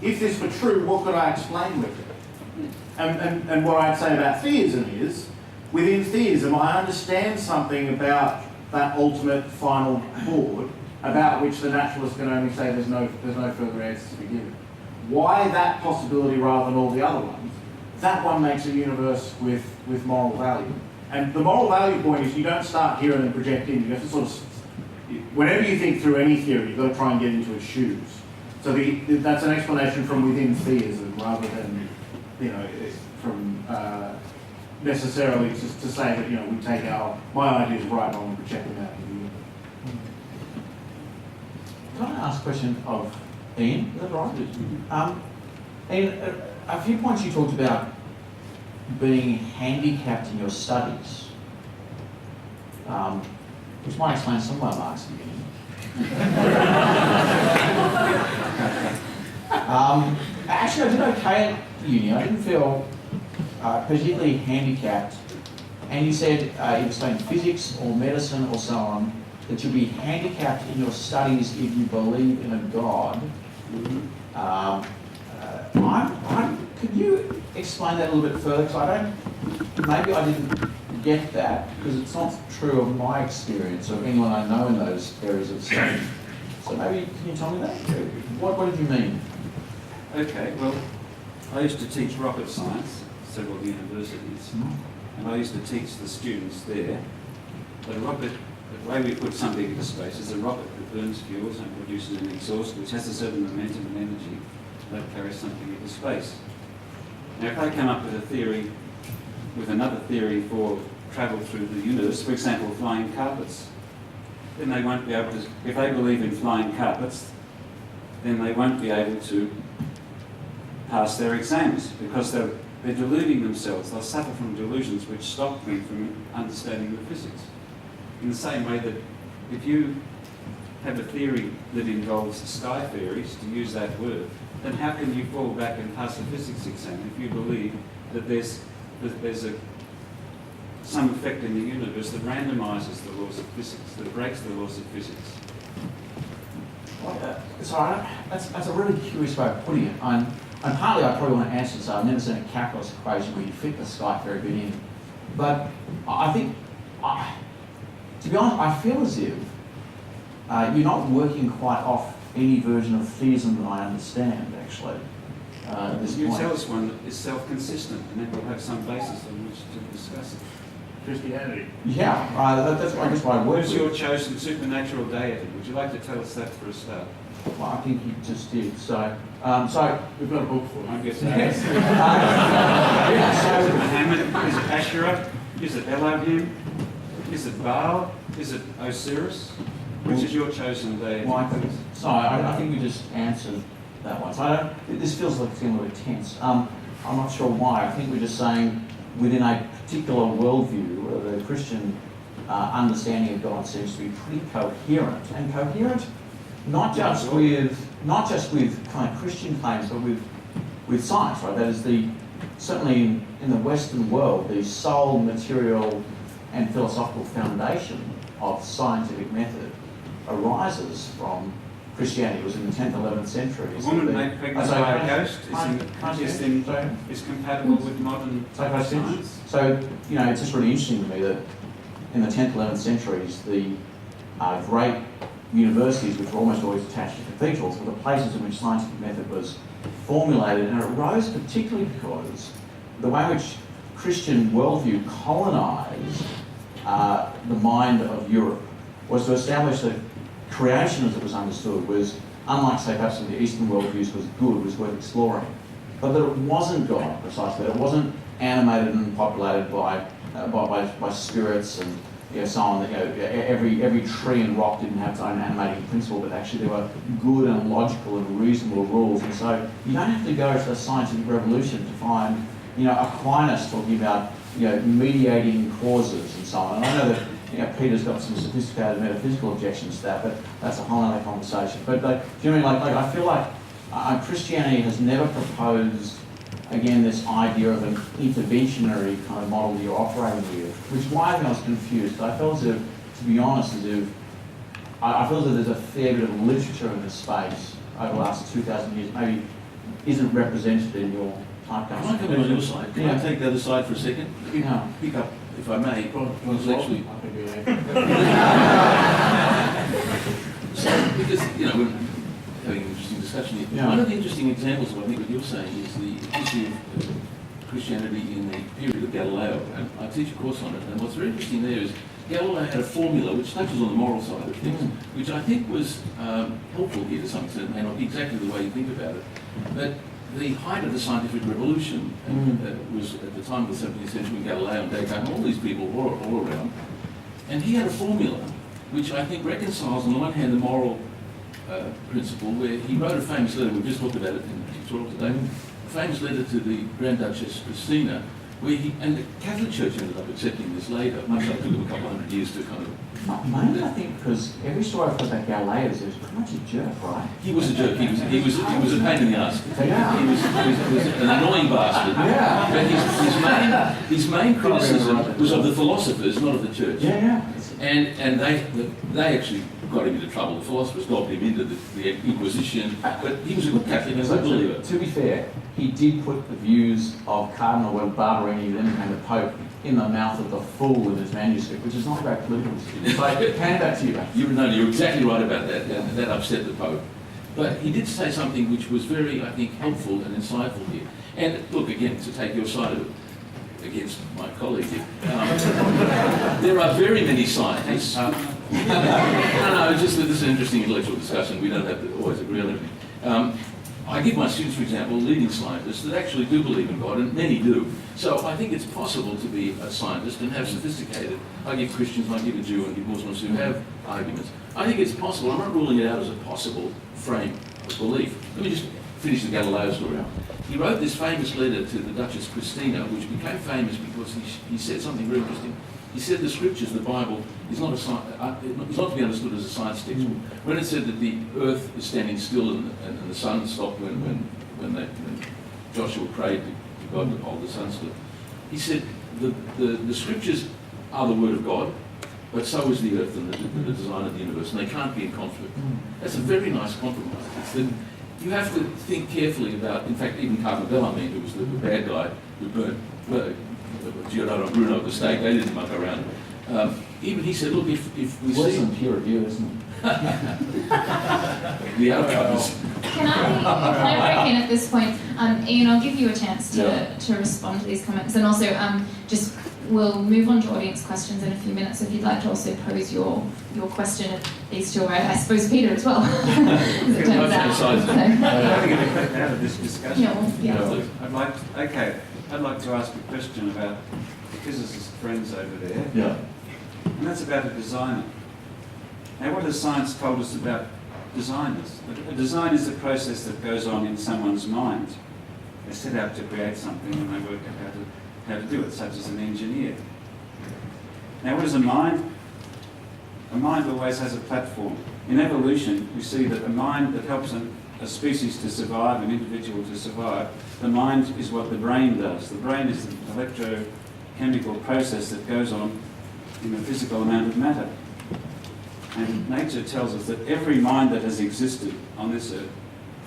if this were true, what could I explain with it? And what I'd say about theism is, within theism, I understand something about that ultimate final board, about which the naturalist can only say there's no further answers to be given. Why that possibility rather than all the other ones? That one makes a universe with moral value. And the moral value point is you don't start here and then project in. You have to sort of, whenever you think through any theory, you've got to try and get into its shoes. So that's an explanation from within theism rather than, from necessarily to say that, we take my ideas right on and project them out. Can I ask a question of Ian? Is that right? Ian, a few points you talked about being handicapped in your studies, which might explain some of my marks at the beginning. Actually, I did okay at uni. I didn't feel particularly handicapped. And you said you were studying physics or medicine or so on. that you'll be handicapped in your studies if you believe in a God. Could you explain that a little bit further? Because maybe I didn't get that, because it's not true of my experience or of anyone I know in those areas of study. So maybe, can you tell me that? What did you mean? Okay, well, I used to teach rocket science at several universities, and I used to teach the students there that a rocket, the way we put something into space is a rocket that burns fuels and produces an exhaust which has a certain momentum and energy that carries something into space. Now, if they come up with a theory, with another theory for travel through the universe, for example, flying carpets, then they won't be able to, if they believe in flying carpets, then they won't be able to pass their exams because they're deluding themselves. They'll suffer from delusions which stop them from understanding the physics. In the same way that if you have a theory that involves sky fairies, to use that word, then how can you fall back and pass a physics exam if you believe that there's some effect in the universe that randomizes the laws of physics, that breaks the laws of physics? Sorry, that's a really curious way of putting it. And partly I probably want to answer this. I've never seen a calculus equation where you fit the sky fairy bit in. But I think, to be honest, I feel as if you're not working quite off any version of theism that I understand, actually, at this You point. tell us one that is self-consistent, and then we'll have some basis on which to discuss it. Christianity. Yeah, that's I guess my What word. is your chosen supernatural deity? Would you like to tell us that for a start? Well, I think you just did. So We've got a book for I it. guess yes. Is it So Muhammad? Is it Asherah? Is it Elohim? Is it Baal? Is it Osiris? Which is your chosen deity? well, I think we just answered that one. So this feels like it's getting a little bit tense. I'm not sure why. I think we're just saying within a particular worldview, the Christian understanding of God seems to be pretty coherent, and coherent not just with kind of Christian claims, but with science, right? That is certainly in the Western world, the sole material and philosophical foundation of scientific method arises from Christianity. It was in the 10th, 11th centuries. A woman made pregnant by a ghost is compatible with modern science. So, it's just really interesting to me that in the 10th, 11th centuries, the great universities, which were almost always attached to cathedrals, were the places in which scientific method was formulated, and it arose particularly because the way in which Christian worldview colonized the mind of Europe was to establish that creation, as it was understood, was, unlike, say, perhaps in the Eastern worldviews, was good, was worth exploring, but that it wasn't God, precisely. It wasn't animated and populated by spirits and so on. Every tree and rock didn't have its own animating principle, but actually there were good and logical and reasonable rules. And so you don't have to go to the scientific revolution to find, Aquinas talking about, mediating causes and so on. And I know that Peter's got some sophisticated metaphysical objections to that, but that's a whole other conversation. But do you know what I mean? I feel like Christianity has never proposed, again, this idea of an interventionary kind of model that you're operating with, which is why I think I was confused. I felt as if, to be honest, I feel as if there's a fair bit of literature in this space over the last 2,000 years, maybe isn't represented in your typecast. Can I come on your side? Can I take the other side for a second? Yeah. Pick up, if I may. Because actually, because we're having an interesting discussion here. Yeah. One of the interesting examples of I think what you're saying is the issue of Christianity in the period of Galileo. And I teach a course on it, and what's very interesting there is Galileo had a formula which touches on the moral side of things, which I think was helpful here to some extent, may not be exactly the way you think about it. But the height of the scientific revolution was at the time of the 17th century when Galileo and Descartes and all these people were all around. And he had a formula which I think reconciles on the one hand the moral principle, where he wrote a famous letter, we've just talked about it in the tutorial today, a famous letter to the Grand Duchess Christina, And the Catholic Church ended up accepting this later, much like it took them a couple hundred years to kind of... Mainly, I think, because every story I've heard about Galileo is pretty much a jerk, right? He was a jerk. He was a pain in the ass. Yeah. He was an annoying bastard. Yeah. But his main criticism was of the philosophers, not of the church. Yeah. And they actually got him into trouble. The philosophers got him into the Inquisition, but he was a good Catholic and a good believer. To be fair, he did put the views of Cardinal Barberini, then became the Pope, in the mouth of the fool with his manuscript, which is not about political history. So hand that to you. You're exactly right about that. That upset the Pope. But he did say something which was very, I think, helpful and insightful here. And look, again, to take your side of it, against my colleague here, there are very many scientists. No, just that this is an interesting intellectual discussion. We don't have to always agree on everything. I give my students, for example, leading scientists that actually do believe in God, and many do. So I think it's possible to be a scientist and have sophisticated. I give Christians, I give a Jew, and give Muslims who have arguments. I think it's possible. I'm not ruling it out as a possible frame of belief. Let me just finish the Galileo story. He wrote this famous letter to the Duchess Christina, which became famous because he said something very interesting. He said the scriptures, the Bible, is not to be understood as a science textbook. When it said that the earth is standing still and the sun stopped when Joshua prayed to God to hold the sun still, he said the scriptures are the word of God, but so is the earth and the design of the universe, and they can't be in conflict. That's a very nice compromise. It's that you have to think carefully about, in fact, even Cardinal Bellarmine, who was the bad guy who burnt Giordano Bruno at the stake, they didn't muck around. Even he said, look, if we see... Some peer review, isn't it? The outcomes. Can I break in at this point? Ian, I'll give you a chance to respond to these comments, and also we'll move on to audience questions in a few minutes if you'd like to also pose your question at these two, I suppose Peter as well, as it turns out. So. How do we get out of this discussion? Yeah. I'd like to ask a question about the physicist friends over there. Yeah. And that's about a designer. Now, what has science told us about designers? A design is a process that goes on in someone's mind. They set out to create something and they work out how to do it, such as an engineer. Now, what is a mind? A mind always has a platform. In evolution, we see that a mind that helps a species to survive, an individual to survive, the mind is what the brain does. The brain is the electrochemical process that goes on in a physical amount of matter. And nature tells us that every mind that has existed on this earth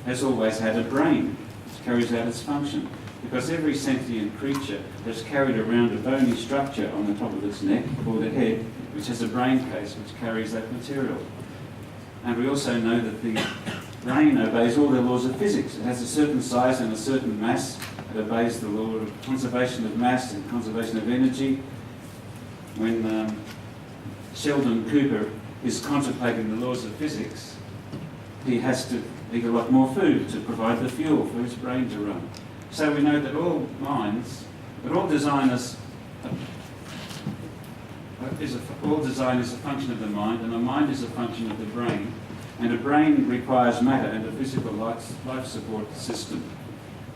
has always had a brain which carries out its function. Because every sentient creature has carried around a bony structure on the top of its neck, called a head, which has a brain case which carries that material. And we also know that the brain obeys all the laws of physics. It has a certain size and a certain mass. It obeys the law of conservation of mass and conservation of energy. When Sheldon Cooper is contemplating the laws of physics, he has to eat a lot more food to provide the fuel for his brain to run. So we know that all minds, that all designers, all design is a function of the mind, and a mind is a function of the brain, and a brain requires matter and a physical life support system.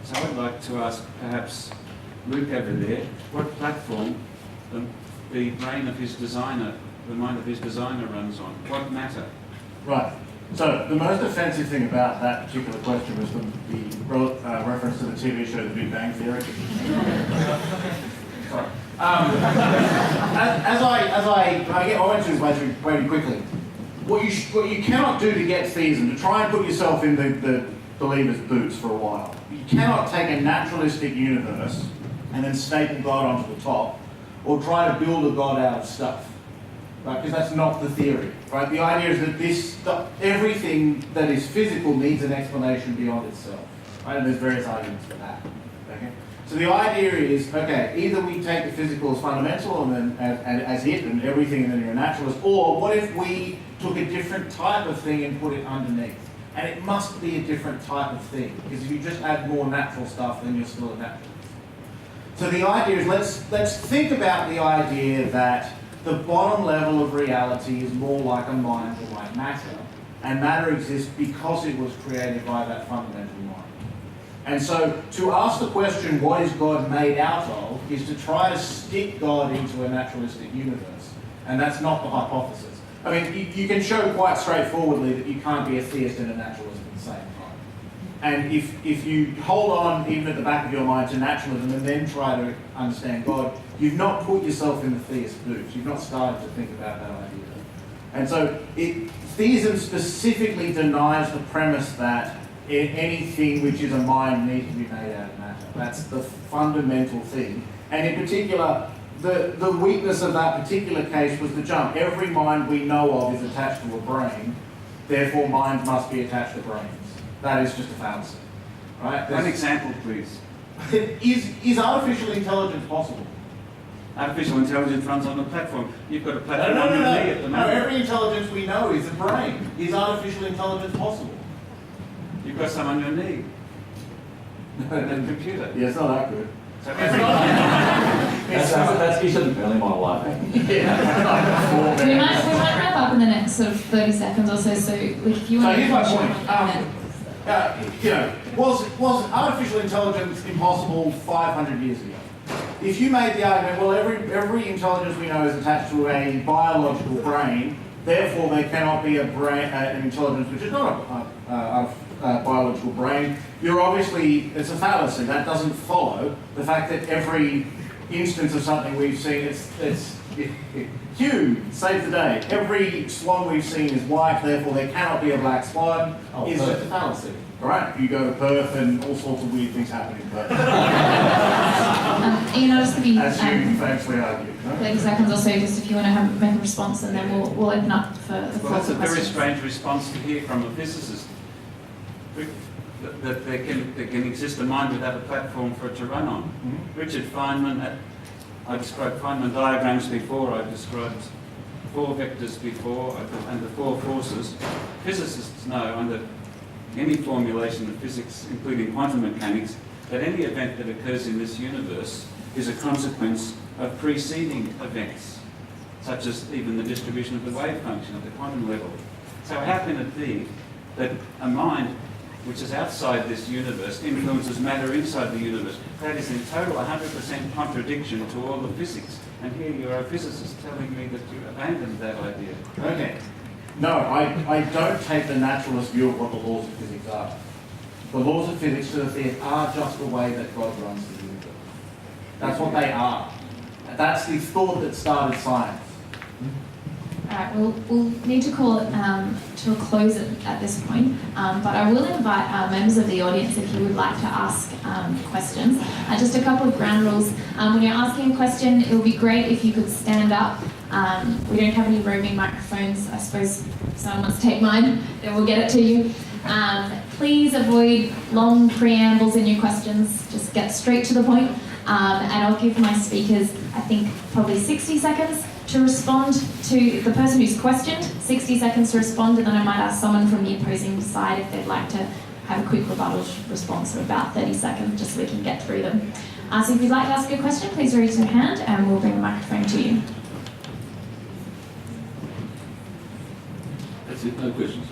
So I'd like to ask perhaps Luke over there, what platform the brain of his designer, the mind of his designer runs on? What matter? Right. So the most offensive thing about that particular question was the reference to the TV show The Big Bang Theory. Sorry. I went through this way quickly. What you cannot do to get theism, to try and put yourself in the believer's boots for a while, you cannot take a naturalistic universe and then staple God onto the top, or try to build a God out of stuff. Right? Because that's not the theory. Right? The idea is that everything that is physical needs an explanation beyond itself. Right? And there's various arguments for that. Okay? So the idea is, okay, either we take the physical as fundamental and then as it and everything, and then you're a naturalist, or what if we took a different type of thing and put it underneath? And it must be a different type of thing, because if you just add more natural stuff, then you're still a naturalist. So the idea is, let's think about the idea that the bottom level of reality is more like a mind or like matter, and matter exists because it was created by that fundamental mind. And so to ask the question, what is God made out of, is to try to stick God into a naturalistic universe. And that's not the hypothesis. I mean, you can show quite straightforwardly that you can't be a theist and a naturalist at the same time. And if you hold on, even at the back of your mind, to naturalism and then try to understand God, you've not put yourself in the theist boots. You've not started to think about that idea. And so theism specifically denies the premise that anything which is a mind needs to be made out of matter. That's the fundamental thing. And in particular, the weakness of that particular case was the jump. Every mind we know of is attached to a brain, therefore minds must be attached to brains. That is just a fallacy. Right? One example, please. Is artificial intelligence possible? Artificial intelligence runs on a platform. You've got a platform on your knee at the No, moment. every intelligence we know is a brain. Is artificial intelligence possible? You've got some on your knee. And a computer. Yeah, it's not that good. So every That's isn't really my life. We might wrap up in the next sort of 30 seconds or so. So if you So want to. here's my point. Was artificial intelligence impossible 500 years ago? If you made the argument, well, every intelligence we know is attached to a biological brain, therefore there cannot be an intelligence which is not a biological brain, it's a fallacy. That doesn't follow the fact that every instance of something we've seen, it's Hugh, save the day. Every swan we've seen is white, therefore there cannot be a black swan. It's just a fallacy. Right? You go to Perth and all sorts of weird things happen in Perth. Ian, I'll just give you As you famously argued. No? 30 seconds or so, just if you want to make a response, and then we'll open up for the Well, floor that's for a very questions. strange response to hear from a physicist. That there can exist a mind without a platform for it to run on. Mm-hmm. Richard Feynman, I described Feynman diagrams before, I described 4 vectors before, and the 4 forces. Physicists know under any formulation of physics, including quantum mechanics, that any event that occurs in this universe is a consequence of preceding events, such as even the distribution of the wave function at the quantum level. So how can it be that a mind which is outside this universe influences matter inside the universe? That is in total 100% contradiction to all the physics. And here you are a physicist telling me that you abandoned that idea. Okay. No, I don't take the naturalist view of what the laws of physics are. The laws of physics to the theist are just the way that God runs the universe. That's what they are. That's the thought that started science. All right, we'll need to call it to a close at this point, but I will invite members of the audience if you would like to ask questions. Just a couple of ground rules. When you're asking a question, it would be great if you could stand up. We don't have any roaming microphones. I suppose if someone wants to take mine, then we'll get it to you. Please avoid long preambles in your questions. Just get straight to the point. And I'll give my speakers, I think, probably 60 seconds to respond to the person who's questioned, 60 seconds to respond, and then I might ask someone from the opposing side if they'd like to have a quick rebuttal response of about 30 seconds, just so we can get through them. So if you'd like to ask a question, please raise your hand and we'll bring a microphone to you. That's it, no questions.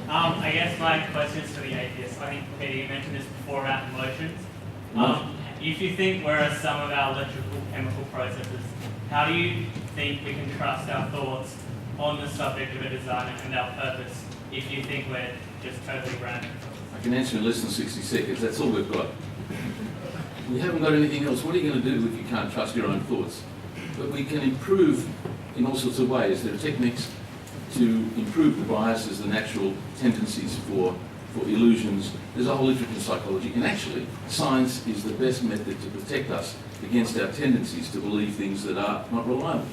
I guess my question is to the atheists. I think, Peter, you mentioned this before about emotions. If you think we're a sum of our electrical chemical processes, how do you think we can trust our thoughts on the subject of a designer and our purpose if you think we're just totally random? I can answer in less than 60 seconds. That's all we've got. We haven't got anything else. What are you going to do if you can't trust your own thoughts? But we can improve in all sorts of ways. There are techniques to improve the biases, the natural tendencies for illusions. There's a whole literature in psychology, and actually science is the best method to protect us against our tendencies to believe things that are not reliable.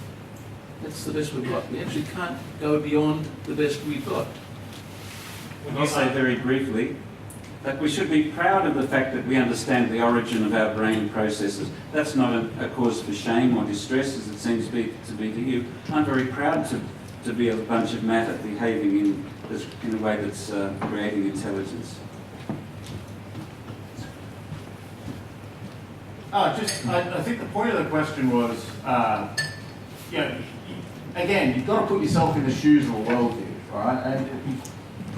That's the best we've got. We actually can't go beyond the best we've got. I'll say very briefly that we should be proud of the fact that we understand the origin of our brain processes. That's not a cause for shame or distress, as it seems to be to you. I'm very proud to be a bunch of matter behaving in a way that's creating intelligence. I think the point of the question was, again, you've got to put yourself in the shoes of a worldview, all right? And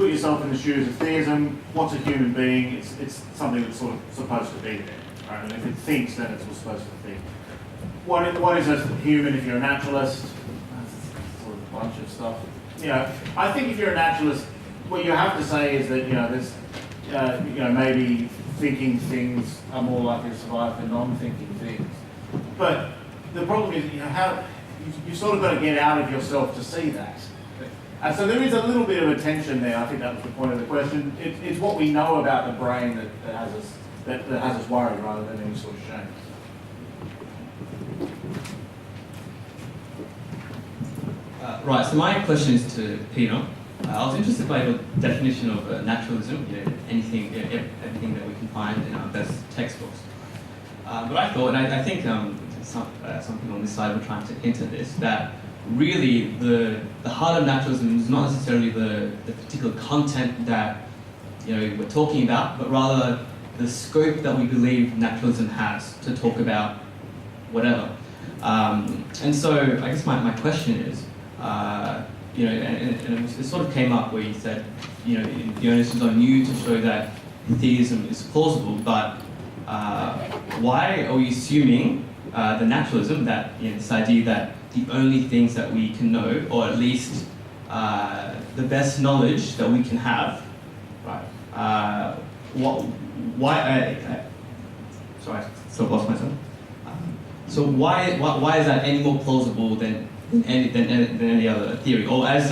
put yourself in the shoes of theism. What's a human being? It's something that's sort of supposed to be there, right? And if it thinks, then it's supposed to think. What is a human if you're a naturalist? That's sort of a bunch of stuff. You know, I think if you're a naturalist, what you have to say is that, you know, there's, you know, maybe thinking things are more likely to survive than non-thinking things. But the problem is, you know, you sort of got to get out of yourself to see that. And so there is a little bit of a tension there. I think that was the point of the question. It's what we know about the brain that has us worried rather than any sort of shame. Right, so my question is to Peter. I was interested by your definition of naturalism, you know, everything that we can find in our best textbooks. But I thought, and I think some people on this side were trying to hint at this, that really the heart of naturalism is not necessarily the particular content that, you know, we're talking about, but rather the scope that we believe naturalism has to talk about whatever. And so I guess my question is, you know, and it sort of came up where you said, you know, the onus is on you to show that theism is plausible, but why are we assuming the naturalism, that, you know, this idea that the only things that we can know, or at least the best knowledge that we can have, right? Sorry, I sort of lost myself. So why is that any more plausible than any other theory? Or as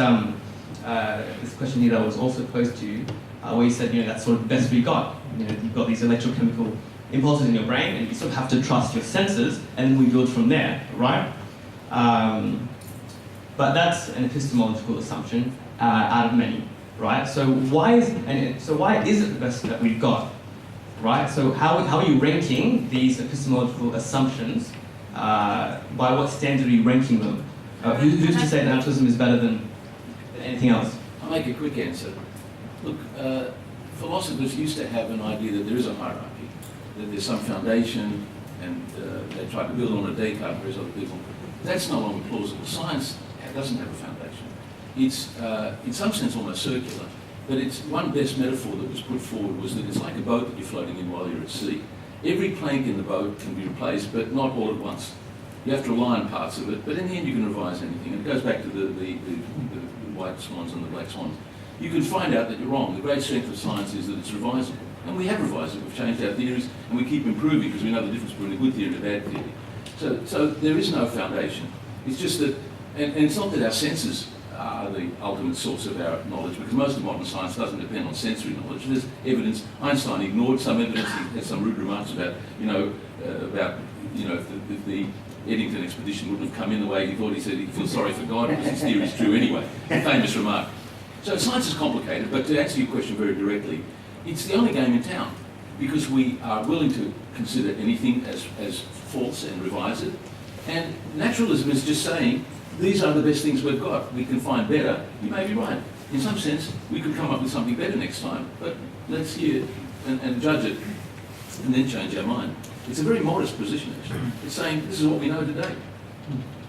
this question here that was also posed to you, where you said, you know, that's sort of the best we got. You know, you've got these electrochemical impulses in your brain, and you sort of have to trust your senses, and we build from there, right? But that's an epistemological assumption out of many, right? So why is it the best that we've got, right? So how are you ranking these epistemological assumptions? By what standard are you ranking them? Who's to say that naturalism is better than anything else? I'll make a quick answer. Look, philosophers used to have an idea that there is a hierarchy, that there's some foundation, and they try to build on a Descartes and various other people. That's no longer plausible. Science doesn't have a foundation. It's, in some sense, almost circular, but it's one best metaphor that was put forward was that it's like a boat that you're floating in while you're at sea. Every plank in the boat can be replaced, but not all at once. You have to rely on parts of it, but in the end you can revise anything. And it goes back to the white swans and the black swans. You can find out that you're wrong. The great strength of science is that it's revisable. And we have revised it. We've changed our theories, and we keep improving because we know the difference between a good theory and a bad theory. So there is no foundation. It's just that, and it's not that our senses are the ultimate source of our knowledge, because most of modern science doesn't depend on sensory knowledge. There's evidence. Einstein ignored some evidence. He had some rude remarks about, if the Eddington expedition wouldn't have come in the way he thought. He said he feels sorry for God because his theory is true anyway. A famous remark. So science is complicated, but to answer your question very directly, it's the only game in town, because we are willing to consider anything as false and revise it. And naturalism is just saying, these are the best things we've got. We can find better. You may be right. In some sense, we could come up with something better next time, but let's hear and judge it, and then change our mind. It's a very modest position, actually. It's saying, this is what we know today.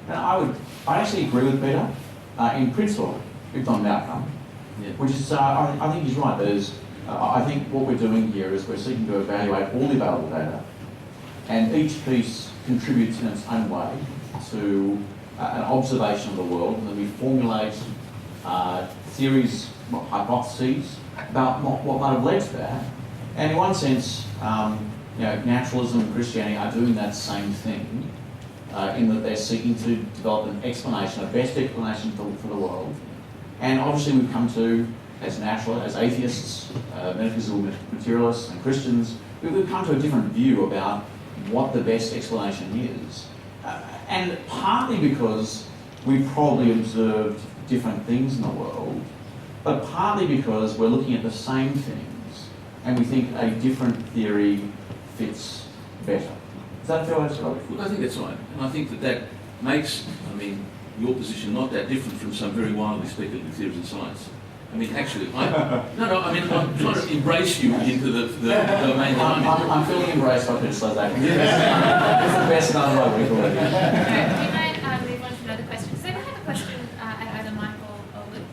And I actually agree with Peter in principle, if on the outcome. Yeah. Which is, I think he's right. I think what we're doing here is we're seeking to evaluate all the available data, and each piece contributes in its own way to an observation of the world, and then we formulate theories, hypotheses about what might have led to that. And in one sense, naturalism and Christianity are doing that same thing, in that they're seeking to develop an explanation, a best explanation for the world. And obviously we've come to, as atheists, metaphysical materialists and Christians, we've come to a different view about what the best explanation is. And partly because we've probably observed different things in the world, but partly because we're looking at the same things and we think a different theory fits better. Is that fair? Well, I think that's right. And I think that makes, your position not that different from some very wildly speculative theories in science. Actually, I'm trying to embrace you into the domain that I'm in. I'm feeling embraced by Peter Slezak. It's the best known by people. We might move on to another question. So I have a question at either Michael or Luke.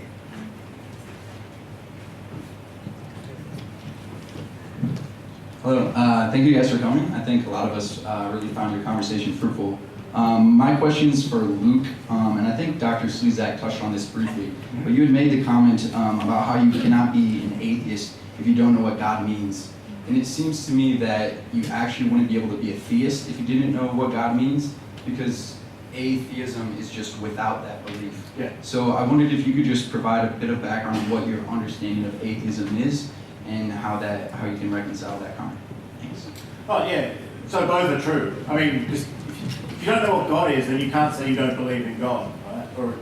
Hello, thank you guys for coming. I think a lot of us really found your conversation fruitful. My question is for Luke, and I think Dr. Slezak touched on this briefly, but you had made the comment about how you cannot be an atheist if you don't know what God means. And it seems to me that you actually wouldn't be able to be a theist if you didn't know what God means, because atheism is just without that belief. Yeah. So I wondered if you could just provide a bit of background on what your understanding of atheism is, and how you can reconcile that comment. Thanks. Oh yeah, so both are true. I mean, just, if you don't know what God is, then you can't say you don't believe in God, right? Or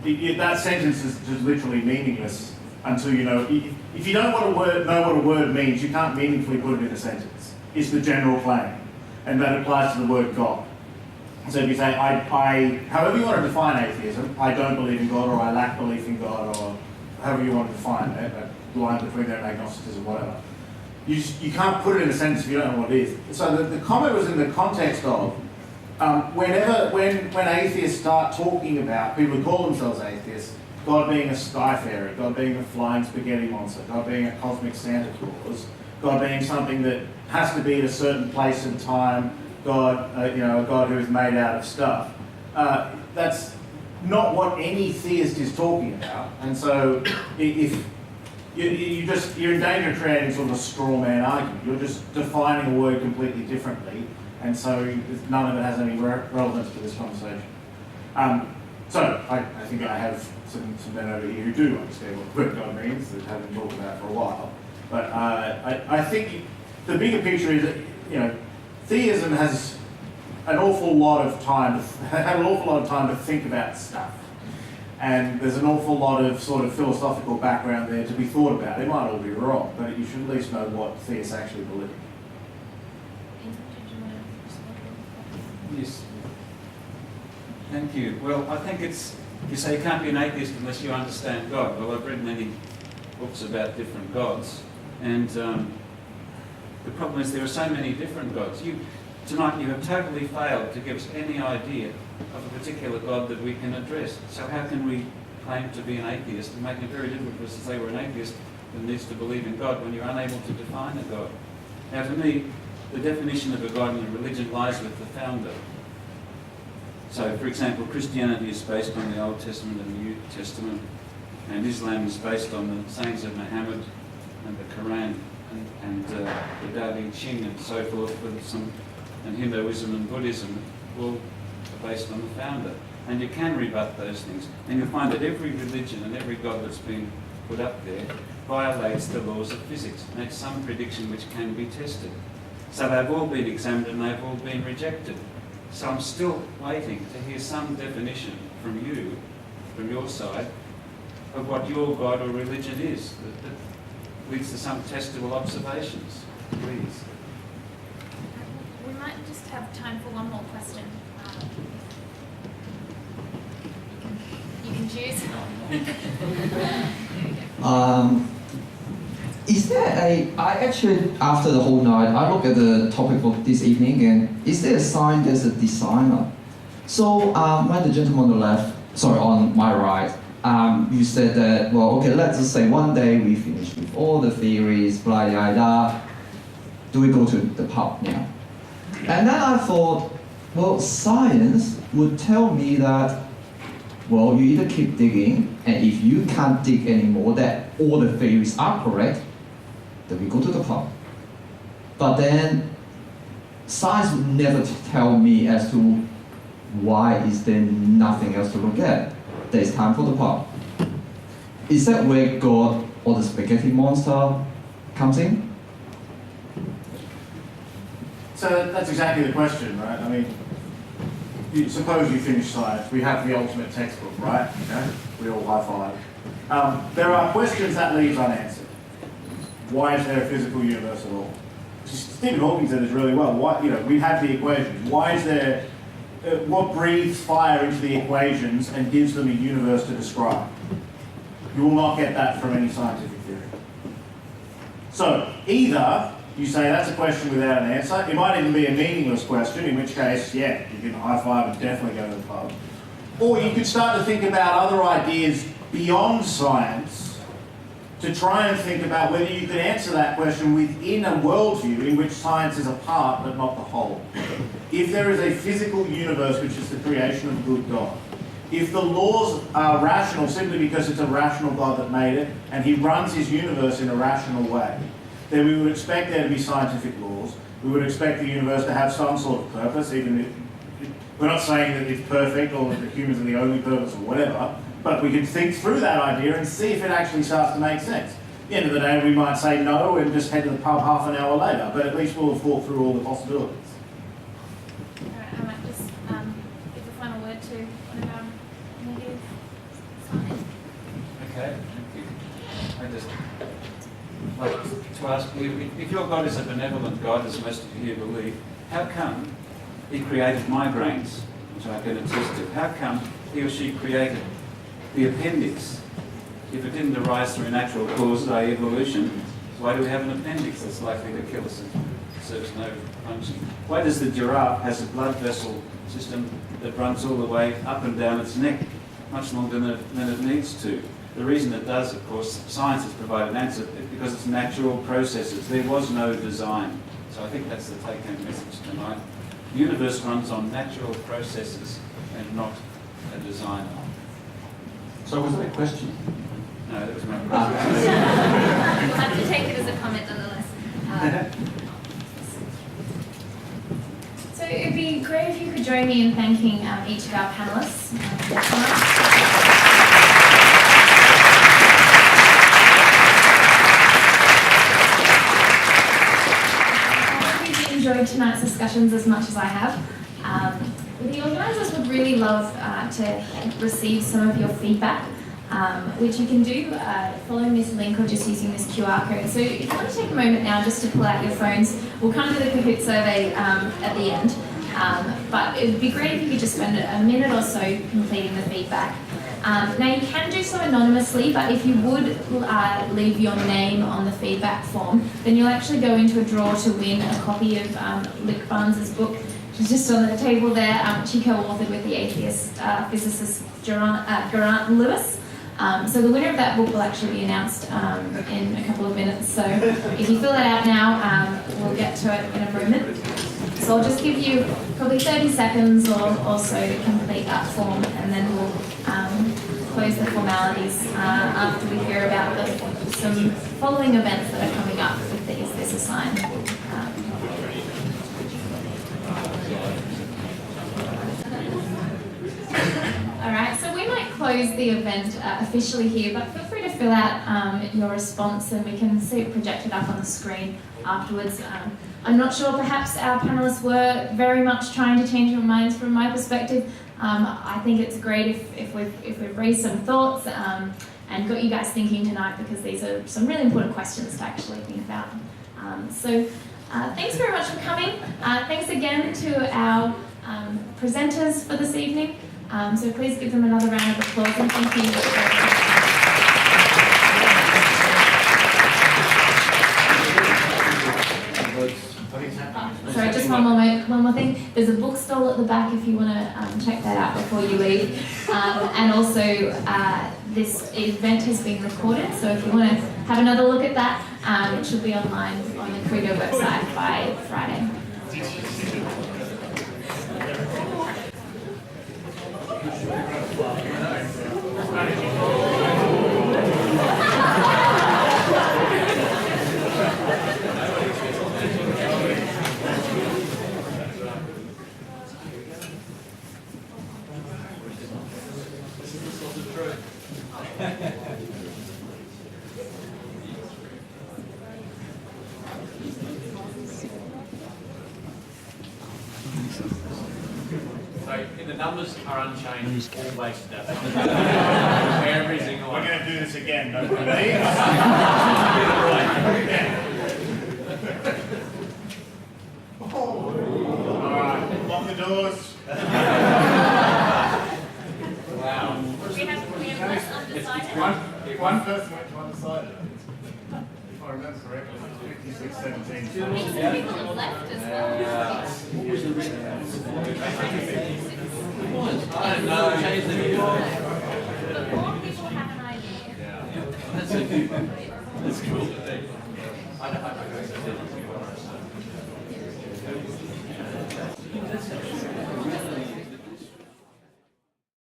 that sentence is just literally meaningless until you know. If you don't know what a word means, you can't meaningfully put it in a sentence. It's the general claim, and that applies to the word God. So if you say, however you want to define atheism, I don't believe in God, or I lack belief in God, or however you want to define it, that line between that and agnosticism, whatever. You can't put it in a sentence if you don't know what it is. So the comment was in the context of when atheists start talking about, people who call themselves atheists, God being a sky fairy, God being a flying spaghetti monster, God being a cosmic Santa Claus, God being something that has to be at a certain place and time, God, a God who is made out of stuff. That's not what any theist is talking about. And so if you're in danger of creating sort of a straw man argument. You're just defining a word completely differently, and so none of it has any relevance to this conversation. So I think I have some men over here who do understand what the word God means, that haven't talked about it for a while. But I think the bigger picture is that theism has an awful lot of time to think about stuff. And there's an awful lot of sort of philosophical background there to be thought about. It might all be wrong, but you should at least know what theists actually believe. Yes. Thank you. Well, I think you say you can't be an atheist unless you understand God. Well, I've read many books about different gods, and the problem is there are so many different gods. Tonight you have totally failed to give us any idea of a particular God that we can address. So how can we claim to be an atheist and make it very difficult for us to say we're an atheist that needs to believe in God when you're unable to define a God? Now to me, the definition of a God in a religion lies with the founder. So for example, Christianity is based on the Old Testament and the New Testament, and Islam is based on the sayings of Muhammad and the Quran and the Tao Te Ching and so forth, and Hinduism and Buddhism all are based on the founder. And you can rebut those things. And you'll find that every religion and every God that's been put up there violates the laws of physics, makes some prediction which can be tested. So they've all been examined and they've all been rejected. So I'm still waiting to hear some definition from you, from your side, of what your God or religion is, that leads to some testable observations, please. We might just have time for one more question. You can choose. Is there I actually, after the whole night, I look at the topic for this evening, and is there a sign there's a designer? So when the gentleman on the left, on my right, you said that, well, okay, let's just say one day we finish with all the theories, blah, blah, blah. Do we go to the pub now? And then I thought, well, science would tell me that, well, you either keep digging, and if you can't dig anymore, that all the theories are correct, then we go to the pub. But then, science would never tell me as to why is there nothing else to look at. There's time for the pub. Is that where God or the spaghetti monster comes in? So that's exactly the question, right? I mean, suppose you finish science, we have the ultimate textbook, right? Okay? We all high five. There are questions that leaves unanswered. Why is there a physical universe at all? Stephen Hawking said this really well. Why, we have the equations. Why is there, what breathes fire into the equations and gives them a universe to describe? You will not get that from any scientific theory. So, either you say that's a question without an answer. It might even be a meaningless question, in which case, yeah, you can high five and definitely go to the pub. Or you could start to think about other ideas beyond science to try and think about whether you can answer that question within a worldview in which science is a part but not the whole. If there is a physical universe which is the creation of a good God, if the laws are rational simply because it's a rational God that made it and he runs his universe in a rational way, then we would expect there to be scientific laws. We would expect the universe to have some sort of purpose, even if we're not saying that it's perfect or that humans are the only purpose or whatever, but we can think through that idea and see if it actually starts to make sense. At the end of the day, we might say no and just head to the pub half an hour later, but at least we'll have thought through all the possibilities. Alright, I might just give the final word to one of our negative science. Okay, thank you. I just like to ask you, if your God is a benevolent God, as most of you here believe, how come he created my brains, which I can attest to? How come he or she created the appendix? If it didn't arise through natural causes, i.e. evolution, why do we have an appendix that's likely to kill us and serves no function? Why does the giraffe has a blood vessel system that runs all the way up and down its neck, much longer than it needs to? The reason it does, of course, science has provided an answer, because it's natural processes. There was no design. So I think that's the take-home message tonight. The universe runs on natural processes and not a design. So was that a question? No, that was my question. We'll have to take it as a comment nonetheless. So it'd be great if you could join me in thanking each of our panellists for tonight. Enjoyed tonight's discussions as much as I have. The organisers would really love to receive some of your feedback, which you can do following this link or just using this QR code. So if you want to take a moment now just to pull out your phones, we'll come to the Kahoot survey at the end. But it would be great if you could just spend a minute or so completing the feedback. Now you can do so anonymously, but if you would leave your name on the feedback form, then you'll actually go into a draw to win a copy of Luke Barnes' book, which is just on the table there, which he co-authored with the atheist physicist Geraint Lewis. So the winner of that book will actually be announced in a couple of minutes. So if you fill that out now, we'll get to it in a moment. So I'll just give you probably 30 seconds or so to complete that form, and then we'll close the formalities after we hear about some following events that are coming up with this assigned. Alright, so we might close the event officially here, but feel free to fill out your response and we can see it projected up on the screen afterwards. I'm not sure, perhaps our panellists were very much trying to change your minds from my perspective. I think it's great if we've raised some thoughts and got you guys thinking tonight, because these are some really important questions to actually think about. So thanks very much for coming. Thanks again to our presenters for this evening. So please give them another round of applause, and thank you. Sorry, just one more thing. There's a bookstall at the back if you want to check that out before you leave. And also, this event has been recorded, so if you want to have another look at that, it should be online on the Credo website by Friday. The numbers are unchanged all ways to that. Every single one. We're going to do this again, don't we? Alright, lock the doors. Wow. We have less undecided. One person went to undecided. If I remember correctly, 56-17. People have left as well. What was the reason? I don't know. But more people have an idea. That's a good one. That's cool.